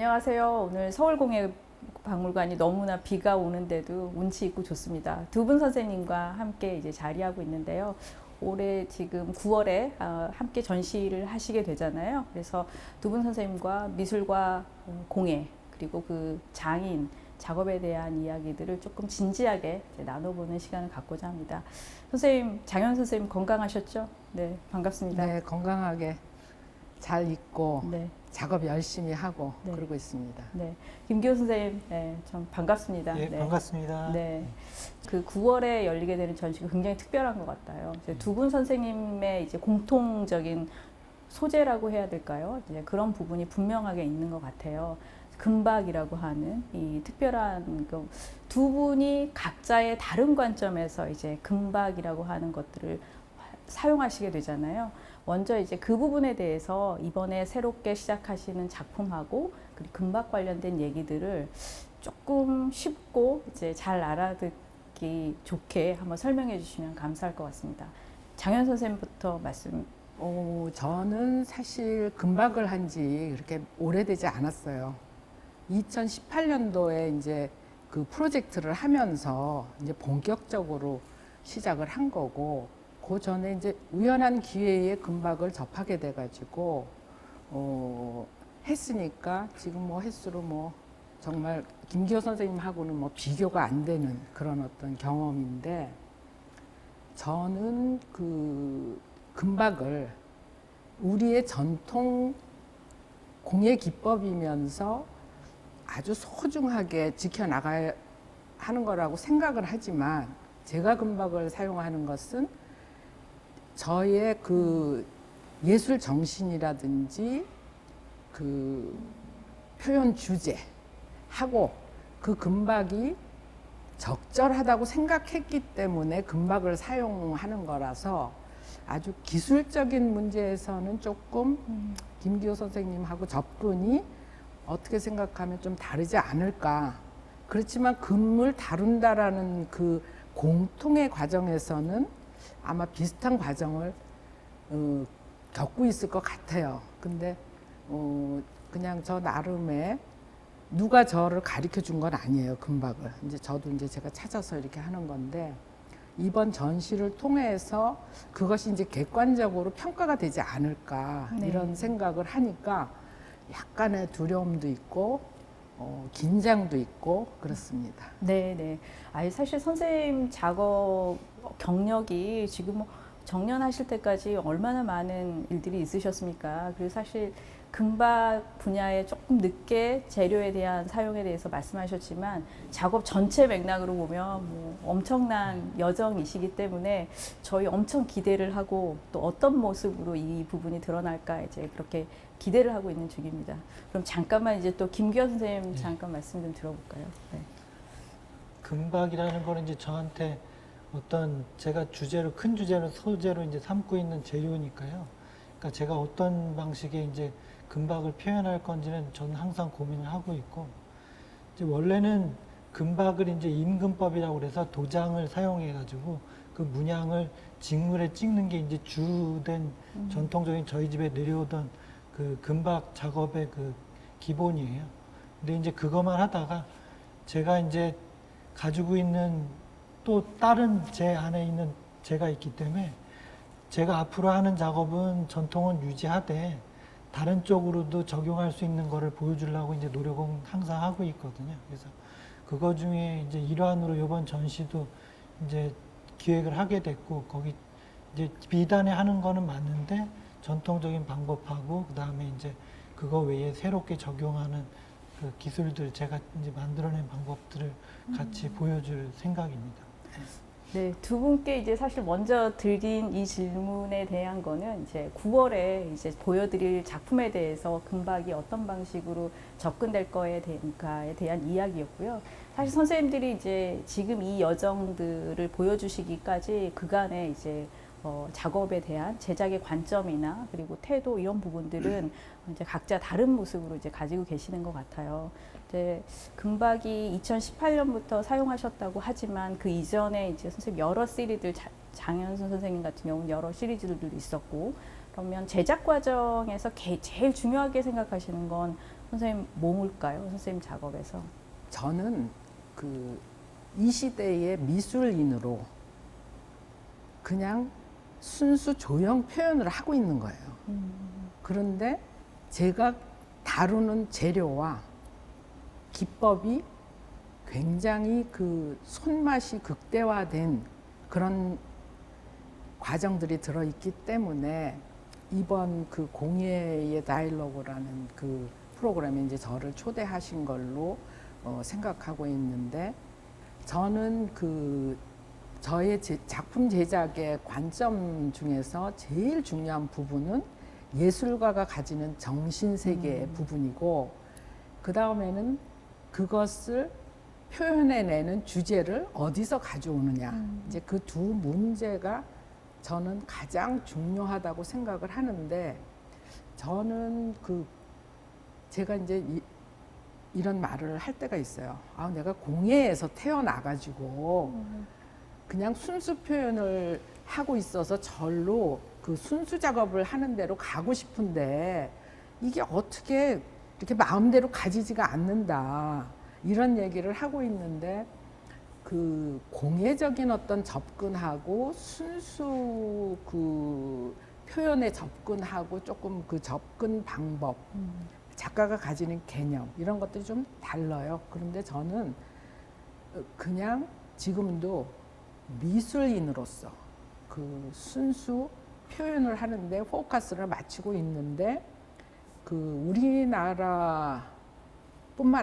안녕하세요. 오늘 서울공예박물관이 너무나 비가 오는데도 운치 있고 좋습니다. 두 분 선생님과 함께 이제 자리하고 있는데요. 올해 지금 9월에 함께 전시를 하시게 되잖아요. 그래서 두 분 선생님과 미술과 공예 그리고 그 장인 작업에 대한 이야기들을 조금 진지하게 이제 나눠보는 시간을 갖고자 합니다. 선생님, 장현 선생님 건강하셨죠? 네, 반갑습니다. 네, 건강하게 잘 있고 네. 작업 열심히 하고 네. 그러고 있습니다. 네, 김기호 선생님, 네, 좀 반갑습니다. 예, 네. 반갑습니다. 네, 그 9월에 열리게 되는 전시가 굉장히 특별한 것 같아요. 두 분 선생님의 이제 공통적인 소재라고 해야 될까요? 이제 그런 부분이 분명하게 있는 것 같아요. 금박이라고 하는 이 특별한 두 분이 각자의 다른 관점에서 이제 금박이라고 하는 것들을 사용하시게 되잖아요. 먼저 이제 그 부분에 대해서 이번에 새롭게 시작하시는 작품하고 그리고 금박 관련된 얘기들을 조금 쉽고 이제 잘 알아듣기 좋게 한번 설명해 주시면 감사할 것 같습니다. 장현 선생님부터 말씀. 저는 사실 금박을 한 지 그렇게 오래되지 않았어요. 2018년도에 이제 그 프로젝트를 하면서 이제 본격적으로 시작을 한 거고, 그 전에 이제 우연한 기회에 금박을 접하게 돼가지고 했으니까 지금 뭐 횟수로 뭐 정말 김기호 선생님하고는 뭐 비교가 안 되는 그런 어떤 경험인데, 저는 그 금박을 우리의 전통 공예 기법이면서 아주 소중하게 지켜나가야 하는 거라고 생각을 하지만, 제가 금박을 사용하는 것은 저의 그 예술 정신이라든지 그 표현 주제하고 그 금박이 적절하다고 생각했기 때문에 금박을 사용하는 거라서, 아주 기술적인 문제에서는 조금 김기호 선생님하고 접근이 어떻게 생각하면 좀 다르지 않을까. 그렇지만 금을 다룬다라는 그 공통의 과정에서는 아마 비슷한 과정을 겪고 있을 것 같아요. 근데 그냥 저 나름의 누가 저를 가르쳐 준 건 아니에요, 금박을. 이제 저도 이제 제가 찾아서 이렇게 하는 건데, 이번 전시를 통해서 그것이 이제 객관적으로 평가가 되지 않을까, 네. 이런 생각을 하니까 약간의 두려움도 있고 긴장도 있고 그렇습니다. 네, 네. 아니 사실 선생님 작업 경력이 지금 뭐 정년하실 때까지 얼마나 많은 일들이 있으셨습니까? 그리고 사실 금박 분야에 조금 늦게 재료에 대한 사용에 대해서 말씀하셨지만, 작업 전체 맥락으로 보면 뭐 엄청난 여정이시기 때문에 저희 엄청 기대를 하고, 또 어떤 모습으로 이 부분이 드러날까 이제 그렇게 기대를 하고 있는 중입니다. 그럼 잠깐만 이제 또 김기현 선생님 잠깐 말씀 좀 들어볼까요? 네. 금박이라는 거는 이제 저한테 어떤 제가 주제로, 큰 주제로, 소재로 이제 삼고 있는 재료니까요. 그러니까 제가 어떤 방식의 이제 금박을 표현할 건지는 저는 항상 고민을 하고 있고, 이제 원래는 금박을 이제 임금법이라고 그래서 도장을 사용해 가지고 그 문양을 직물에 찍는 게 이제 주된 전통적인 저희 집에 내려오던 그 금박 작업의 그 기본이에요. 근데 이제 그것만 하다가 제가 이제 가지고 있는 또 다른 제 안에 있는 제가 있기 때문에, 제가 앞으로 하는 작업은 전통은 유지하되 다른 쪽으로도 적용할 수 있는 거를 보여주려고 이제 노력은 항상 하고 있거든요. 그래서 그거 중에 이제 일환으로 이번 전시도 이제 기획을 하게 됐고, 거기 이제 비단에 하는 거는 맞는데 전통적인 방법하고 그 다음에 이제 그거 외에 새롭게 적용하는 그 기술들, 제가 이제 만들어낸 방법들을 같이 보여줄 생각입니다. 네, 두 분께 이제 사실 먼저 드린 이 질문에 대한 거는 이제 9월에 이제 보여드릴 작품에 대해서 금박이 어떤 방식으로 접근될 거에 대한 이야기였고요. 사실 선생님들이 이제 지금 이 여정들을 보여주시기까지 그간에 이제 작업에 대한 제작의 관점이나 그리고 태도 이런 부분들은 이제 각자 다른 모습으로 이제 가지고 계시는 것 같아요. 이제 금박이 2018년부터 사용하셨다고 하지만 그 이전에 이제 선생님 여러 시리즈들, 장현순 선생님 같은 경우는 여러 시리즈들도 있었고, 그러면 제작 과정에서 제일 중요하게 생각하시는 건 선생님 뭘까요? 선생님 작업에서. 저는 그 이 시대의 미술인으로 그냥 순수 조형 표현을 하고 있는 거예요. 그런데 제가 다루는 재료와 기법이 굉장히 그 손맛이 극대화된 그런 과정들이 들어있기 때문에 이번 그 공예의 다이얼로그라는 그 프로그램에 이제 저를 초대하신 걸로 생각하고 있는데, 저는 그 저의 작품 제작의 관점 중에서 제일 중요한 부분은 예술가가 가지는 정신세계의 부분이고, 그 다음에는 그것을 표현해내는 주제를 어디서 가져오느냐. 이제 그 두 문제가 저는 가장 중요하다고 생각을 하는데, 저는 제가 이제 이런 말을 할 때가 있어요. 아, 내가 공예에서 태어나가지고 그냥 순수 표현을 하고 있어서 절로 그 순수 작업을 하는 대로 가고 싶은데 이게 어떻게 이렇게 마음대로 가지지가 않는다. 이런 얘기를 하고 있는데, 그 공예적인 어떤 접근하고 순수 그 표현에 접근하고 조금 그 접근 방법, 작가가 가지는 개념 이런 것들이 좀 달라요. 그런데 저는 그냥 지금도 미술인으로서 그 순수 표현을 하는데 포커스를 맞추고 있는데, 그 우리나라뿐만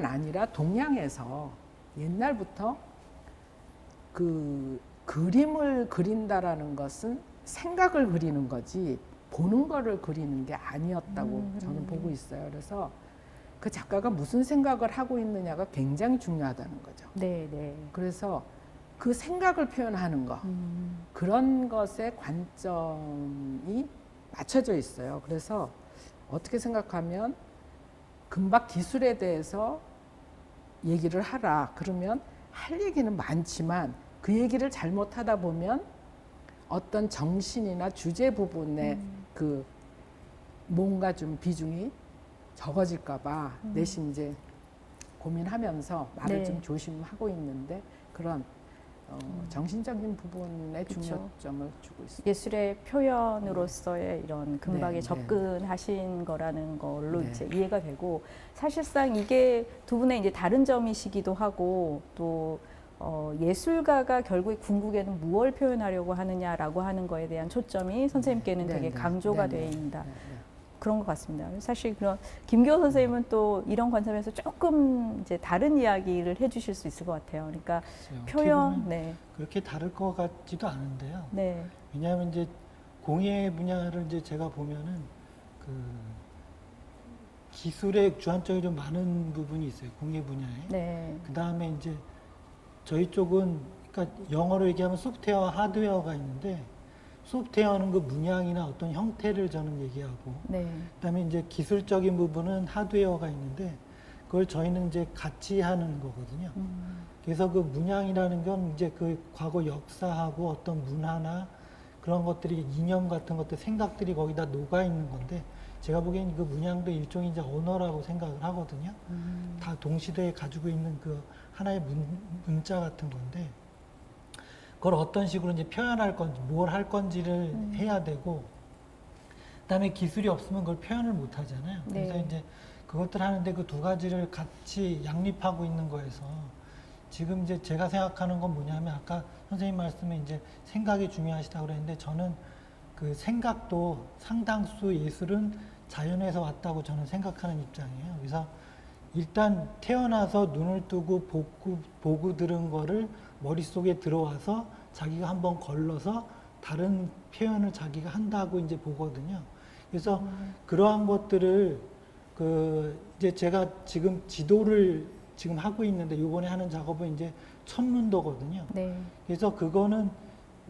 아니라 동양에서 옛날부터 그 그림을 그린다라는 것은 생각을 그리는 거지 보는 거를 그리는 게 아니었다고 저는 보고 있어요. 그래서 그 작가가 무슨 생각을 하고 있느냐가 굉장히 중요하다는 거죠. 네, 네. 그래서 그 생각을 표현하는 거, 그런 것에 관점이 맞춰져 있어요. 그래서 어떻게 생각하면 금박 기술에 대해서 얘기를 하라. 그러면 할 얘기는 많지만 그 얘기를 잘못하다 보면 어떤 정신이나 주제 부분에 그 뭔가 좀 비중이 적어질까봐 내심 이제 고민하면서 말을 네. 좀 조심하고 있는데, 그런 정신적인 부분에 그쵸. 중요점을 주고 있습니다. 예술의 표현으로서의 이런 금박에 네, 접근하신 거라는 걸로 네. 이제 이해가 되고, 사실상 이게 두 분의 이제 다른 점이시기도 하고, 또 예술가가 결국 궁극에는 무엇을 표현하려고 하느냐라고 하는 거에 대한 초점이 선생님께는 네, 되게 네, 강조가 네, 되어 네, 있다. 네, 네. 그런 것 같습니다. 사실 그런 김기호 선생님은 또 이런 관점에서 조금 이제 다른 이야기를 해주실 수 있을 것 같아요. 그러니까 글쎄요. 어떻게 표현, 보면 네, 그렇게 다를 것 같지도 않은데요. 네, 왜냐하면 이제 공예 분야를 이제 제가 보면은 그 기술의 주안점이 좀 많은 부분이 있어요. 공예 분야에. 네, 그 다음에 이제 저희 쪽은, 그러니까 영어로 얘기하면 소프트웨어와 하드웨어가 있는데, 소프트웨어는 그 문양이나 어떤 형태를 저는 얘기하고, 네, 그다음에 이제 기술적인 부분은 하드웨어가 있는데, 그걸 저희는 이제 같이 하는 거거든요. 그래서 그 문양이라는 건 이제 그 과거 역사하고 어떤 문화나 그런 것들이, 이념 같은 것들, 생각들이 거기다 녹아 있는 건데, 제가 보기엔 그 문양도 일종의 이제 언어라고 생각을 하거든요. 다 동시대에 가지고 있는 그 하나의 문자 같은 건데, 그걸 어떤 식으로 이제 표현할 건지, 뭘 할 건지를 해야 되고, 그다음에 기술이 없으면 그걸 표현을 못 하잖아요. 그래서 네. 이제 그것들 하는데 그 두 가지를 같이 양립하고 있는 거에서, 지금 이제 제가 생각하는 건 뭐냐면, 아까 선생님 말씀에 이제 생각이 중요하시다고 그랬는데, 저는 그 생각도 상당수 예술은 자연에서 왔다고 저는 생각하는 입장이에요. 그래서 일단 태어나서 눈을 뜨고 보고 들은 거를 머릿속에 들어와서 자기가 한번 걸러서 다른 표현을 자기가 한다고 이제 보거든요. 그래서 그러한 것들을 이제 제가 지금 지도를 지금 하고 있는데, 이번에 하는 작업은 이제 천문도거든요. 네, 그래서 그거는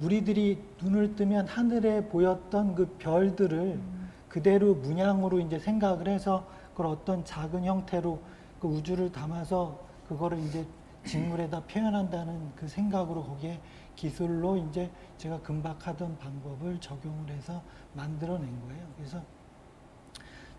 우리들이 눈을 뜨면 하늘에 보였던 그 별들을 그대로 문양으로 이제 생각을 해서 그걸 어떤 작은 형태로 그 우주를 담아서 그거를 이제 직물에다 표현한다는 그 생각으로 거기에 기술로 이제 제가 금박하던 방법을 적용을 해서 만들어낸 거예요. 그래서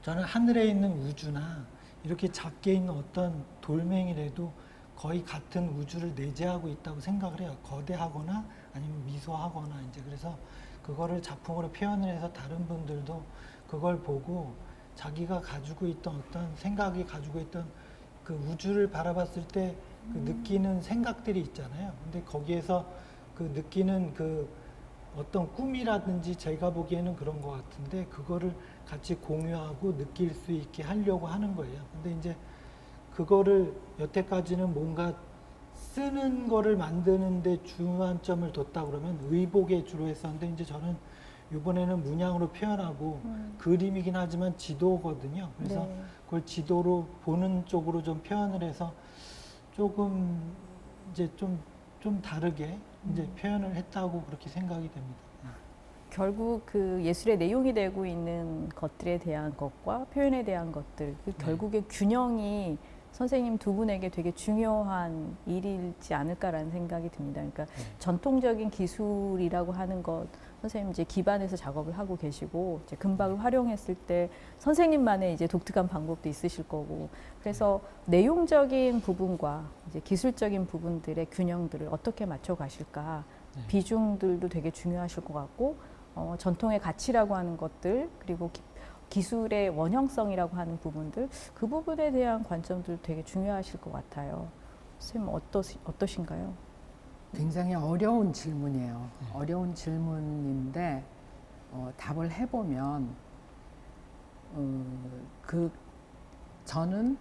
저는 하늘에 있는 우주나 이렇게 작게 있는 어떤 돌멩이라도 거의 같은 우주를 내재하고 있다고 생각을 해요. 거대하거나 아니면 미소하거나 이제 그래서 그거를 작품으로 표현을 해서 다른 분들도 그걸 보고 자기가 가지고 있던 어떤 생각이 가지고 있던 그 우주를 바라봤을 때 그 느끼는 생각들이 있잖아요. 근데 거기에서 그 느끼는 그 어떤 꿈이라든지 제가 보기에는 그런 것 같은데 그거를 같이 공유하고 느낄 수 있게 하려고 하는 거예요. 근데 이제 그거를 여태까지는 뭔가 쓰는 거를 만드는데 주안점을 뒀다 그러면 의복에 주로 했었는데 이제 저는 이번에는 문양으로 표현하고 그림이긴 하지만 지도거든요. 그래서 네. 그걸 지도로 보는 쪽으로 좀 표현을 해서 조금 이제 좀 다르게 이제 표현을 했다고 그렇게 생각이 됩니다. 결국 그 예술의 내용이 되고 있는 것들에 대한 것과 표현에 대한 것들, 그 결국의 균형이 선생님 두 분에게 되게 중요한 일이지 않을까라는 생각이 듭니다. 그러니까 전통적인 기술이라고 하는 것, 선생님 이제 기반에서 작업을 하고 계시고, 이제 금박을 활용했을 때 선생님만의 이제 독특한 방법도 있으실 거고, 그래서 내용적인 부분과 이제 기술적인 부분들의 균형들을 어떻게 맞춰 가실까, 비중들도 되게 중요하실 것 같고, 전통의 가치라고 하는 것들, 그리고 기술의 원형성이라고 하는 부분들, 그 부분에 대한 관점들 되게 중요하실 것 같아요. 선생님 어떠신가요? 굉장히 어려운 질문이에요. 어려운 질문인데 답을 해보면 저는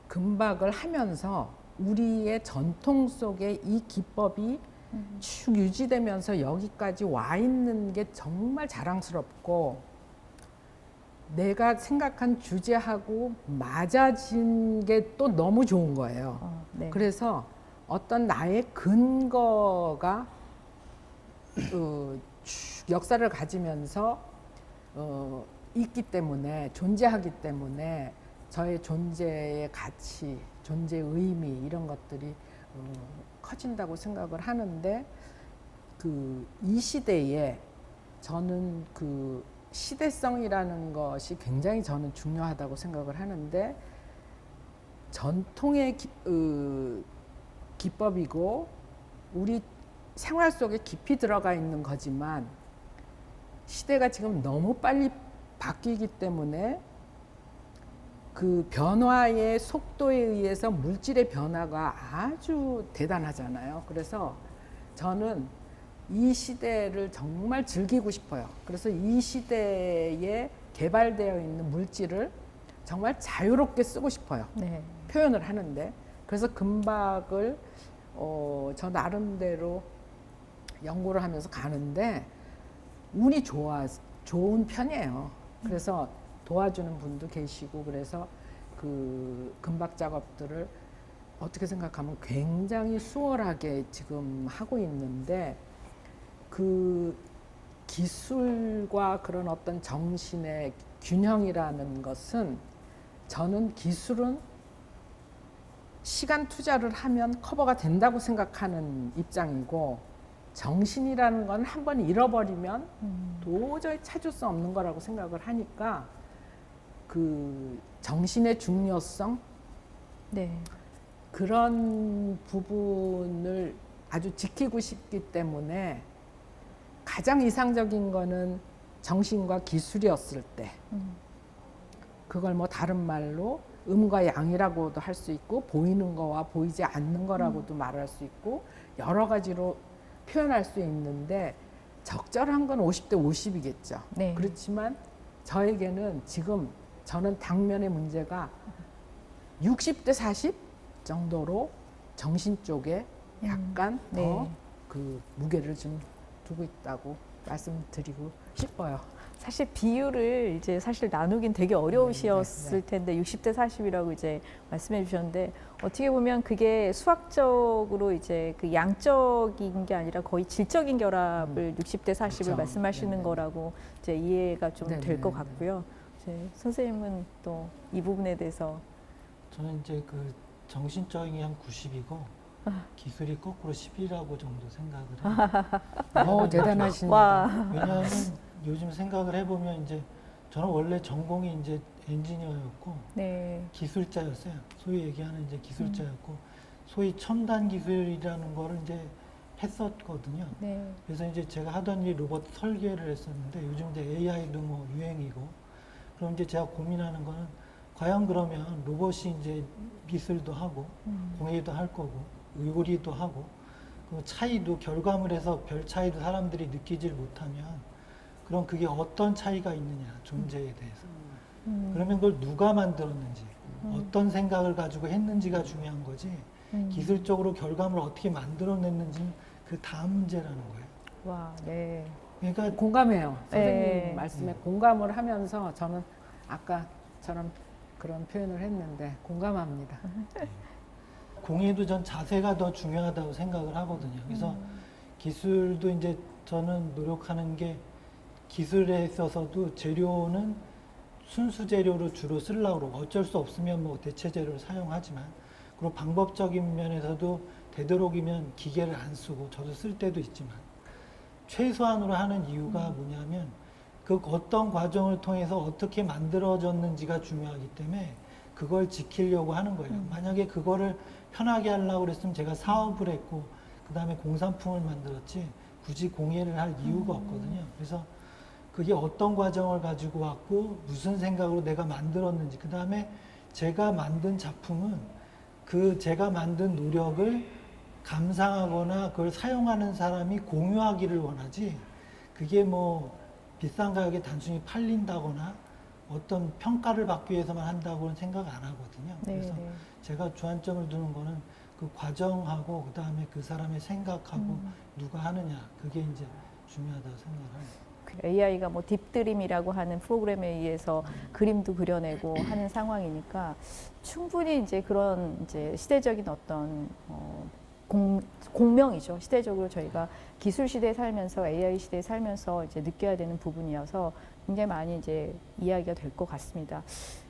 금박을 하면서 우리의 전통 속에 이 기법이 쭉 유지되면서 여기까지 와 있는 게 정말 자랑스럽고 내가 생각한 주제하고 맞아진 게 또 너무 좋은 거예요. 네. 그래서 어떤 나의 근거가 쭉 역사를 가지면서 있기 때문에 존재하기 때문에 저의 존재의 가치, 존재의 의미 이런 것들이 커진다고 생각을 하는데 이 시대에 저는 그 시대성이라는 것이 굉장히 저는 중요하다고 생각을 하는데 전통의 기법이고 우리 생활 속에 깊이 들어가 있는 거지만 시대가 지금 너무 빨리 바뀌기 때문에 그 변화의 속도에 의해서 물질의 변화가 아주 대단하잖아요. 그래서 저는 이 시대를 정말 즐기고 싶어요. 그래서 이 시대에 개발되어 있는 물질을 정말 자유롭게 쓰고 싶어요. 네. 표현을 하는데 그래서 금박을 저 나름대로 연구를 하면서 가는데 운이 좋은 편이에요. 그래서 도와주는 분도 계시고 그래서 그 금박 작업들을 어떻게 생각하면 굉장히 수월하게 지금 하고 있는데 그 기술과 그런 어떤 정신의 균형이라는 것은 저는 기술은 시간 투자를 하면 커버가 된다고 생각하는 입장이고 정신이라는 건 한 번 잃어버리면 도저히 찾을 수 없는 거라고 생각을 하니까 그 정신의 중요성 네. 그런 부분을 아주 지키고 싶기 때문에 가장 이상적인 거는 정신과 기술이었을 때 그걸 뭐 다른 말로 음과 양이라고도 할 수 있고 보이는 거와 보이지 않는 거라고도 말할 수 있고 여러 가지로 표현할 수 있는데 적절한 건 50대 50이겠죠. 네. 그렇지만 저에게는 지금 저는 당면의 문제가 60대 40 정도로 정신 쪽에 약간 네. 더 그 무게를 좀 두고 있다고 말씀드리고 싶어요. 사실 비율을 이제 사실 나누긴 되게 어려우셨을 텐데 60대 40이라고 이제 말씀해 주셨는데 어떻게 보면 그게 수학적으로 이제 그 양적인 게 아니라 거의 질적인 결합을 60대 40을 그렇죠. 말씀하시는 네네. 거라고 이제 이해가 좀 될 것 네네네. 같고요. 이제 선생님은 또 이 부분에 대해서 저는 이제 그 정신적인 게 한 90이고 기술이 거꾸로 10이라고 정도 생각을 해요. 대단하십니다. 와. 왜냐하면 요즘 생각을 해보면 이제 저는 원래 전공이 이제 엔지니어였고 네. 기술자였어요. 소위 얘기하는 이제 기술자였고 소위 첨단 기술이라는 거를 이제 했었거든요. 네. 그래서 이제 제가 하던 일 로봇 설계를 했었는데 요즘 이제 AI도 뭐 유행이고 그럼 이제 제가 고민하는 거는 과연 그러면 로봇이 이제 미술도 하고 공예도 할 거고 요리도 하고 그 차이도 결과물에서 별 차이도 사람들이 느끼질 못하면 그럼 그게 어떤 차이가 있느냐 존재에 대해서 그러면 그걸 누가 만들었는지 어떤 생각을 가지고 했는지가 중요한 거지 기술적으로 결과물을 어떻게 만들어냈는지는 그 다음 문제라는 거예요. 와, 네. 그러니까 공감해요. 선생님 네. 말씀에 공감을 하면서 저는 아까처럼 그런 표현을 했는데 공감합니다. 공예도 전 자세가 더 중요하다고 생각을 하거든요. 그래서 기술도 이제 저는 노력하는 게 기술에 있어서도 재료는 순수 재료로 주로 쓰려고 그러고 어쩔 수 없으면 뭐 대체 재료를 사용하지만 그리고 방법적인 면에서도 되도록이면 기계를 안 쓰고 저도 쓸 때도 있지만 최소한으로 하는 이유가 뭐냐면 그 어떤 과정을 통해서 어떻게 만들어졌는지가 중요하기 때문에 그걸 지키려고 하는 거예요. 만약에 그거를 편하게 하려고 그랬으면 제가 사업을 했고 그 다음에 공산품을 만들었지 굳이 공예를 할 이유가 없거든요. 그래서 그게 어떤 과정을 가지고 왔고 무슨 생각으로 내가 만들었는지 그 다음에 제가 만든 작품은 그 제가 만든 노력을 감상하거나 그걸 사용하는 사람이 공유하기를 원하지 그게 뭐 비싼 가격에 단순히 팔린다거나 어떤 평가를 받기 위해서만 한다고는 생각 안 하거든요. 네, 그래서 네. 제가 주안점을 두는 거는 그 과정하고 그 다음에 그 사람의 생각하고 누가 하느냐 그게 이제 중요하다고 생각을 합니다. AI가 뭐 딥드림이라고 하는 프로그램에 의해서 그림도 그려내고 하는 상황이니까 충분히 이제 그런 이제 시대적인 어떤 공명이죠. 시대적으로 저희가 기술 시대에 살면서 AI 시대에 살면서 이제 느껴야 되는 부분이어서 굉장히 많이 이제 이야기가 될 것 같습니다.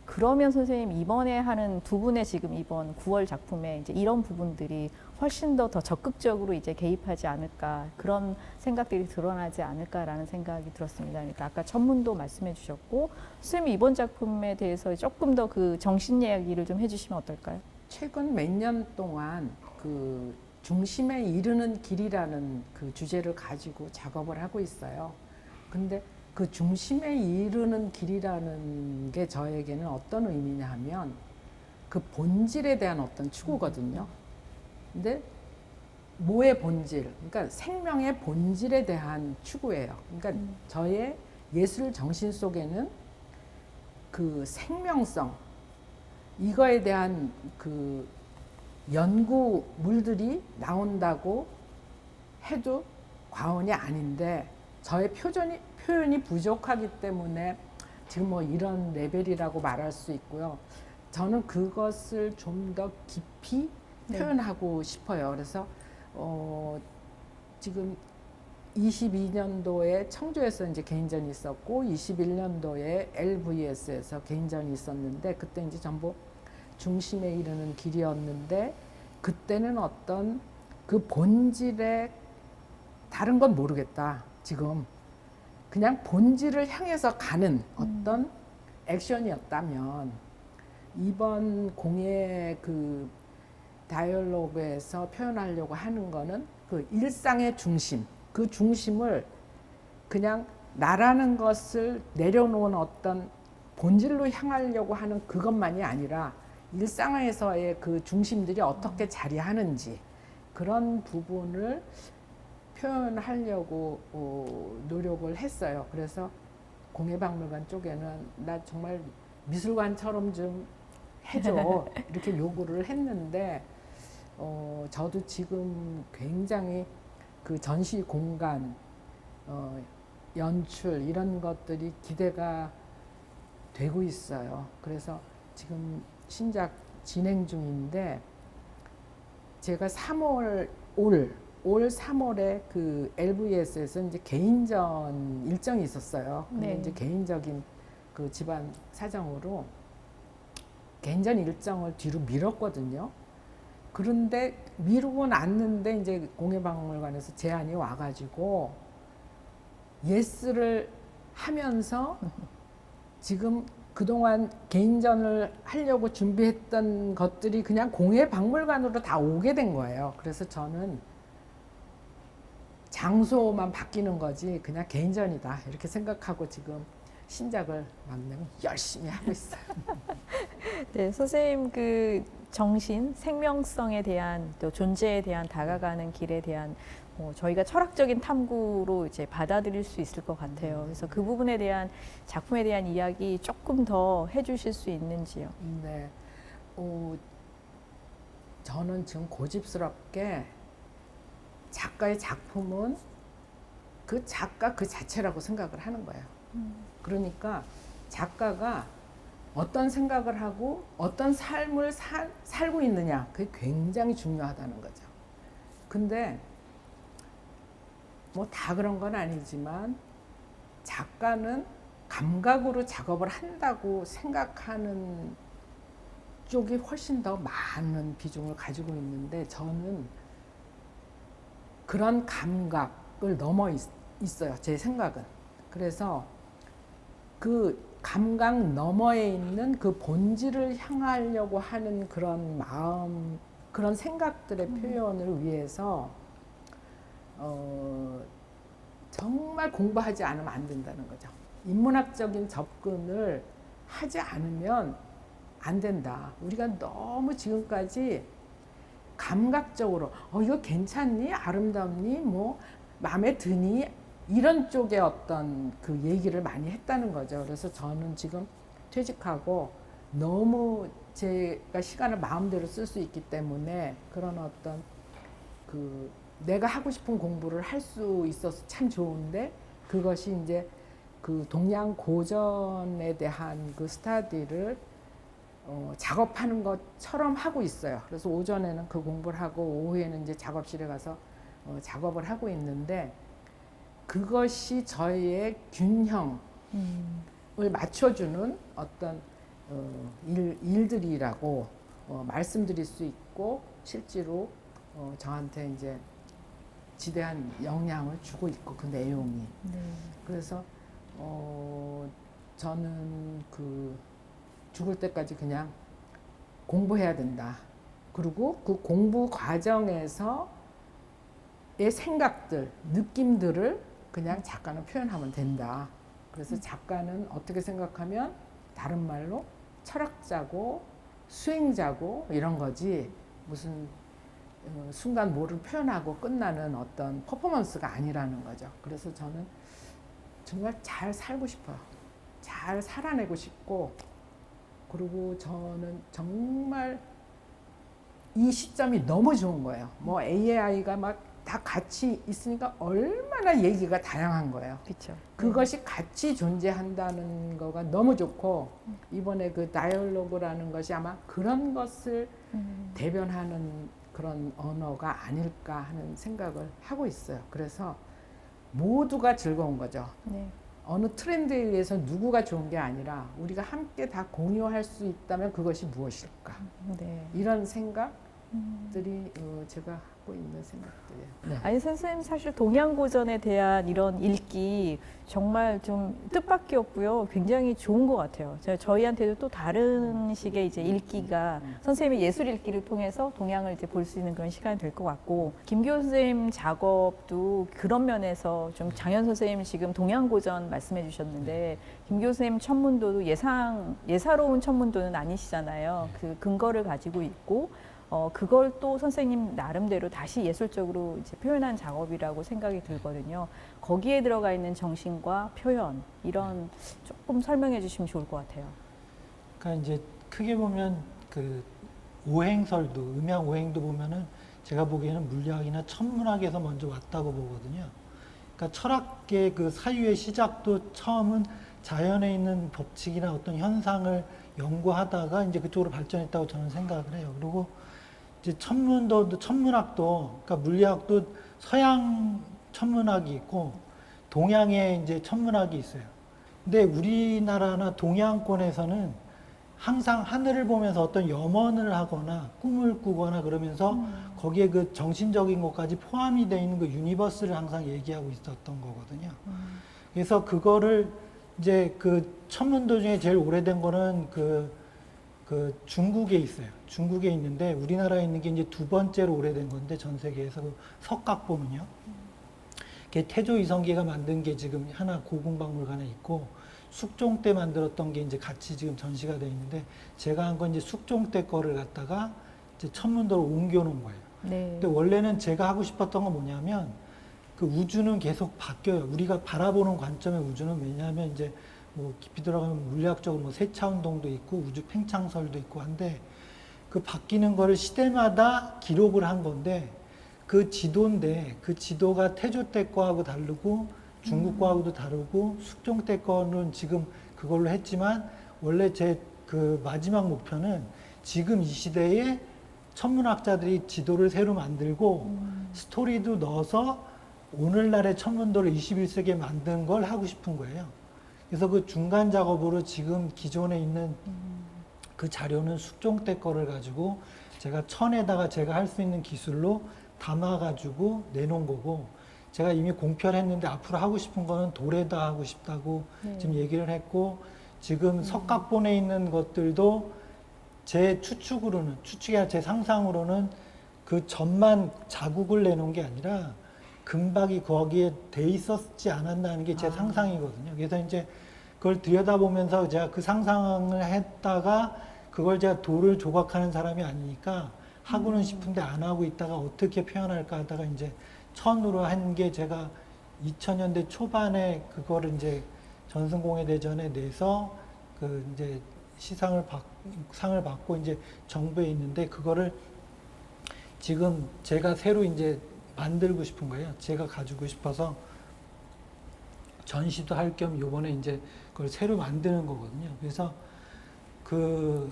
그러면 선생님 이번에 하는 두 분의 지금 이번 9월 작품에 이제 이런 부분들이 훨씬 더 적극적으로 이제 개입하지 않을까 그런 생각들이 드러나지 않을까라는 생각이 들었습니다. 그러니까 아까 천문도 말씀해 주셨고 선생님 이번 작품에 대해서 조금 더 그 정신 이야기를 좀 해주시면 어떨까요? 최근 몇 년 동안 그 중심에 이르는 길이라는 그 주제를 가지고 작업을 하고 있어요. 근데 그 중심에 이르는 길이라는 게 저에게는 어떤 의미냐 하면 그 본질에 대한 어떤 추구거든요. 근데 뭐의 본질? 그러니까 생명의 본질에 대한 추구예요. 그러니까 저의 예술 정신 속에는 그 생명성, 이거에 대한 그 연구물들이 나온다고 해도 과언이 아닌데 저의 표현이 부족하기 때문에 지금 뭐 이런 레벨이라고 말할 수 있고요. 저는 그것을 좀 더 깊이 표현하고 싶어요. 그래서 지금 22년도에 청주에서 이제 개인전이 있었고 21년도에 LVS에서 개인전이 있었는데 그때 이제 전부 중심에 이르는 길이었는데 그때는 어떤 그 본질에 다른 건 모르겠다. 지금 그냥 본질을 향해서 가는 어떤 액션이었다면 이번 공예 그 다이얼로그에서 표현하려고 하는 거는 그 일상의 중심, 그 중심을 그냥 나라는 것을 내려놓은 어떤 본질로 향하려고 하는 그것만이 아니라 일상에서의 그 중심들이 어떻게 자리하는지 그런 부분을 표현하려고 노력을 했어요. 그래서 공예박물관 쪽에는 나 정말 미술관처럼 좀 해줘 이렇게 요구를 했는데 저도 지금 굉장히 그 전시 공간, 연출 이런 것들이 기대가 되고 있어요. 그래서 지금 신작 진행 중인데 제가 3월 올 3월에 그 LVS에서 이제 개인전 일정이 있었어요. 근데 네. 이제 개인적인 그 집안 사정으로 개인전 일정을 뒤로 미뤘거든요. 그런데 미루고 났는데 이제 공예박물관에서 제안이 와가지고 예스를 하면서 지금 그동안 개인전을 하려고 준비했던 것들이 그냥 공예박물관으로 다 오게 된 거예요. 그래서 저는 장소만 바뀌는 거지 그냥 개인전이다 이렇게 생각하고 지금 신작을 막 열심히 하고 있어요. 네, 선생님 그 정신, 생명성에 대한 또 존재에 대한 다가가는 길에 대한 저희가 철학적인 탐구로 이제 받아들일 수 있을 것 같아요. 그래서 그 부분에 대한 작품에 대한 이야기 조금 더 해주실 수 있는지요? 네, 저는 지금 고집스럽게 작가의 작품은 그 작가 그 자체라고 생각을 하는 거예요. 그러니까 작가가 어떤 생각을 하고 어떤 삶을 살고 있느냐 그게 굉장히 중요하다는 거죠. 근데 뭐 다 그런 건 아니지만 작가는 감각으로 작업을 한다고 생각하는 쪽이 훨씬 더 많은 비중을 가지고 있는데 저는 그런 감각을 넘어 있어요. 제 생각은. 그래서 그 감각 너머에 있는 그 본질을 향하려고 하는 그런 마음, 그런 생각들의 표현을 위해서 정말 공부하지 않으면 안 된다는 거죠. 인문학적인 접근을 하지 않으면 안 된다. 우리가 너무 지금까지 감각적으로 이거 괜찮니? 아름답니? 뭐 마음에 드니? 이런 쪽의 어떤 그 얘기를 많이 했다는 거죠. 그래서 저는 지금 퇴직하고 너무 제가 시간을 마음대로 쓸 수 있기 때문에 그런 어떤 그 내가 하고 싶은 공부를 할 수 있어서 참 좋은데 그것이 이제 그 동양 고전에 대한 그 스터디를 작업하는 것처럼 하고 있어요. 그래서 오전에는 그 공부를 하고 오후에는 이제 작업실에 가서 작업을 하고 있는데 그것이 저희의 균형을 맞춰주는 어떤 일들이라고 말씀드릴 수 있고 실제로 저한테 이제 지대한 영향을 주고 있고 그 내용이 그래서 저는 그 죽을 때까지 그냥 공부해야 된다. 그리고 그 공부 과정에서의 생각들, 느낌들을 그냥 작가는 표현하면 된다. 그래서 작가는 어떻게 생각하면 다른 말로 철학자고 수행자고 이런 거지 무슨 순간 뭐를 표현하고 끝나는 어떤 퍼포먼스가 아니라는 거죠. 그래서 저는 정말 잘 살고 싶어요. 잘 살아내고 싶고 그리고 저는 정말 이 시점이 너무 좋은 거예요. 뭐 AI가 막 다 같이 있으니까 얼마나 얘기가 다양한 거예요. 그렇죠. 그것이 같이 존재한다는 거가 너무 좋고 이번에 그 다이얼로그라는 것이 아마 그런 것을 대변하는 그런 언어가 아닐까 하는 생각을 하고 있어요. 그래서 모두가 즐거운 거죠. 네. 어느 트렌드에 의해서 누구가 좋은 게 아니라 우리가 함께 다 공유할 수 있다면 그것이 무엇일까? 네. 이런 생각들이 제가 하고 있는 생각들이에요. 네. 아니 선생님 사실 동양고전에 대한 이런 읽기 정말 좀 뜻밖이었고요. 굉장히 좋은 것 같아요. 저희한테도 또 다른 식의 이제 읽기가 선생님의 예술 읽기를 통해서 동양을 이제 볼 수 있는 그런 시간이 될 것 같고 김 교수님 작업도 그런 면에서 좀 장현 선생님 지금 동양고전 말씀해 주셨는데 김 교수님 천문도도 예사로운 천문도는 아니시잖아요. 그 근거를 가지고 있고 그걸 또 선생님 나름대로 다시 예술적으로 이제 표현한 작업이라고 생각이 들거든요. 거기에 들어가 있는 정신과 표현 이런 조금 설명해 주시면 좋을 것 같아요. 그러니까 이제 크게 보면 그 오행설도 음양 오행도 보면은 제가 보기에는 물리학이나 천문학에서 먼저 왔다고 보거든요. 그러니까 철학의 그 사유의 시작도 처음은 자연에 있는 법칙이나 어떤 현상을 연구하다가 이제 그쪽으로 발전했다고 저는 생각을 해요. 그리고 이제 천문학도, 그러니까 물리학도 서양 천문학이 있고 동양에 이제 천문학이 있어요. 근데 우리나라나 동양권에서는 항상 하늘을 보면서 어떤 염원을 하거나 꿈을 꾸거나 그러면서 거기에 그 정신적인 것까지 포함이 되어 있는 그 유니버스를 항상 얘기하고 있었던 거거든요. 그래서 그거를 이제 그 천문도 중에 제일 오래된 거는 그 중국에 있어요. 중국에 있는데 우리나라에 있는 게 이제 두 번째로 오래된 건데 전 세계에서 그 석각보는요. 그게 태조 이성계가 만든 게 지금 하나 고궁박물관에 있고 숙종 때 만들었던 게 이제 같이 지금 전시가 돼 있는데 제가 한 건 이제 숙종 때 거를 갖다가 이제 천문도로 옮겨 놓은 거예요. 네. 근데 원래는 제가 하고 싶었던 건 뭐냐면 그 우주는 계속 바뀌어요. 우리가 바라보는 관점의 우주는 왜냐하면 이제 뭐 깊이 들어가면 물리학적으로 뭐 세차 운동도 있고 우주 팽창설도 있고 한데 그 바뀌는 거를 시대마다 기록을 한 건데 그 지도인데 그 지도가 태조 때 거하고 다르고 중국 거하고도 다르고 숙종 때 거는 지금 그걸로 했지만 원래 제 그 마지막 목표는 지금 이 시대에 천문학자들이 지도를 새로 만들고 스토리도 넣어서 오늘날의 천문도를 21세기에 만든 걸 하고 싶은 거예요. 그래서 그 중간 작업으로 지금 기존에 있는 그 자료는 숙종 때 거를 가지고 제가 천에다가 제가 할 수 있는 기술로 담아가지고 내놓은 거고 제가 이미 공표를 했는데 앞으로 하고 싶은 거는 돌에다 하고 싶다고 네. 지금 얘기를 했고 지금 석각본에 있는 것들도 제 추측으로는 추측이 아니라 제 상상으로는 그 점만 자국을 내놓은 게 아니라 금박이 거기에 돼 있었지 않았나는 게 제 상상이거든요. 그래서 이제 그걸 들여다보면서 제가 그 상상을 했다가 그걸 제가 돌을 조각하는 사람이 아니니까 하고는 싶은데 안 하고 있다가 어떻게 표현할까 하다가 이제 천으로 한 게 제가 2000년대 초반에 그거를 이제 전승공예대전에 내서 그 이제 상을 받고 이제 정부에 있는데 그거를 지금 제가 새로 이제 만들고 싶은 거예요. 제가 가지고 싶어서 전시도 할 겸 요번에 이제 그걸 새로 만드는 거거든요. 그래서 그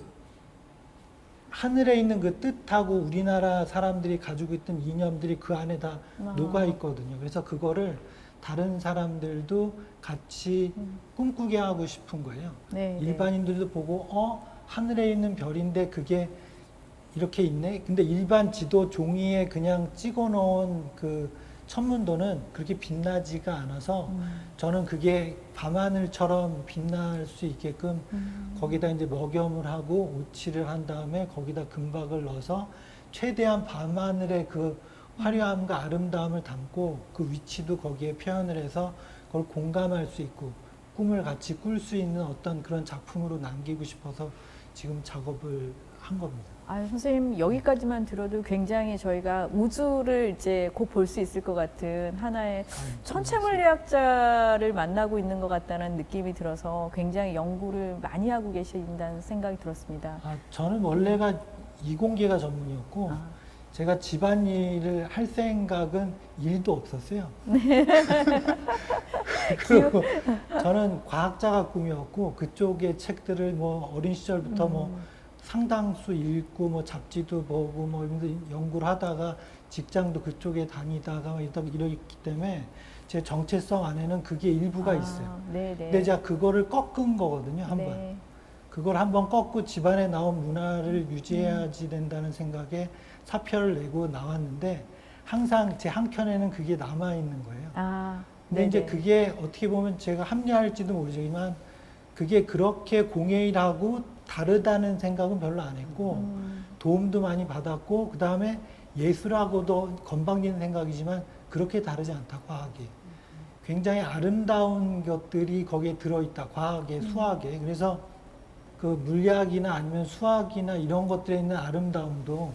하늘에 있는 그 뜻하고 우리나라 사람들이 가지고 있던 이념들이 그 안에 다 녹아 있거든요. 그래서 그거를 다른 사람들도 같이 꿈꾸게 하고 싶은 거예요. 네, 일반인들도 보고 하늘에 있는 별인데 그게 이렇게 있네. 근데 일반 지도 종이에 그냥 찍어 놓은 그 천문도는 그렇게 빛나지가 않아서 저는 그게 밤하늘처럼 빛날 수 있게끔 거기다 이제 먹염을 하고 오칠을 한 다음에 거기다 금박을 넣어서 최대한 밤하늘의 그 화려함과 아름다움을 담고 그 위치도 거기에 표현을 해서 그걸 공감할 수 있고 꿈을 같이 꿀 수 있는 어떤 그런 작품으로 남기고 싶어서 지금 작업을 한 겁니다. 아, 선생님 여기까지만 들어도 굉장히 저희가 우주를 이제 곧 볼 수 있을 것 같은 하나의 천체물리학자를 만나고 있는 것 같다는 느낌이 들어서 굉장히 연구를 많이 하고 계신다는 생각이 들었습니다. 저는 원래가 이공계가 전문이었고 제가 집안일을 할 생각은 일도 없었어요. 그리고 저는 과학자가 꿈이었고 그쪽의 책들을 뭐 어린 시절부터 뭐 상당수 읽고 뭐 잡지도 보고 뭐 연구를 하다가 직장도 그쪽에 다니다가 이러기 때문에 제 정체성 안에는 그게 일부가 있어요. 네네. 근데 제가 그거를 꺾은 거거든요, 한 번. 네. 그걸 한번 꺾고 집안에 나온 문화를 유지해야지 된다는 생각에 사표를 내고 나왔는데 항상 제 한켠에는 그게 남아있는 거예요. 근데 이제 그게 어떻게 보면 제가 합리화할지도 모르지만 그게 그렇게 공예일하고 다르다는 생각은 별로 안 했고 도움도 많이 받았고 그 다음에 예술하고도 건방지는 생각이지만 그렇게 다르지 않다, 과학이. 굉장히 아름다운 것들이 거기에 들어있다, 과학에, 수학에. 그래서 그 물리학이나 아니면 수학이나 이런 것들에 있는 아름다움도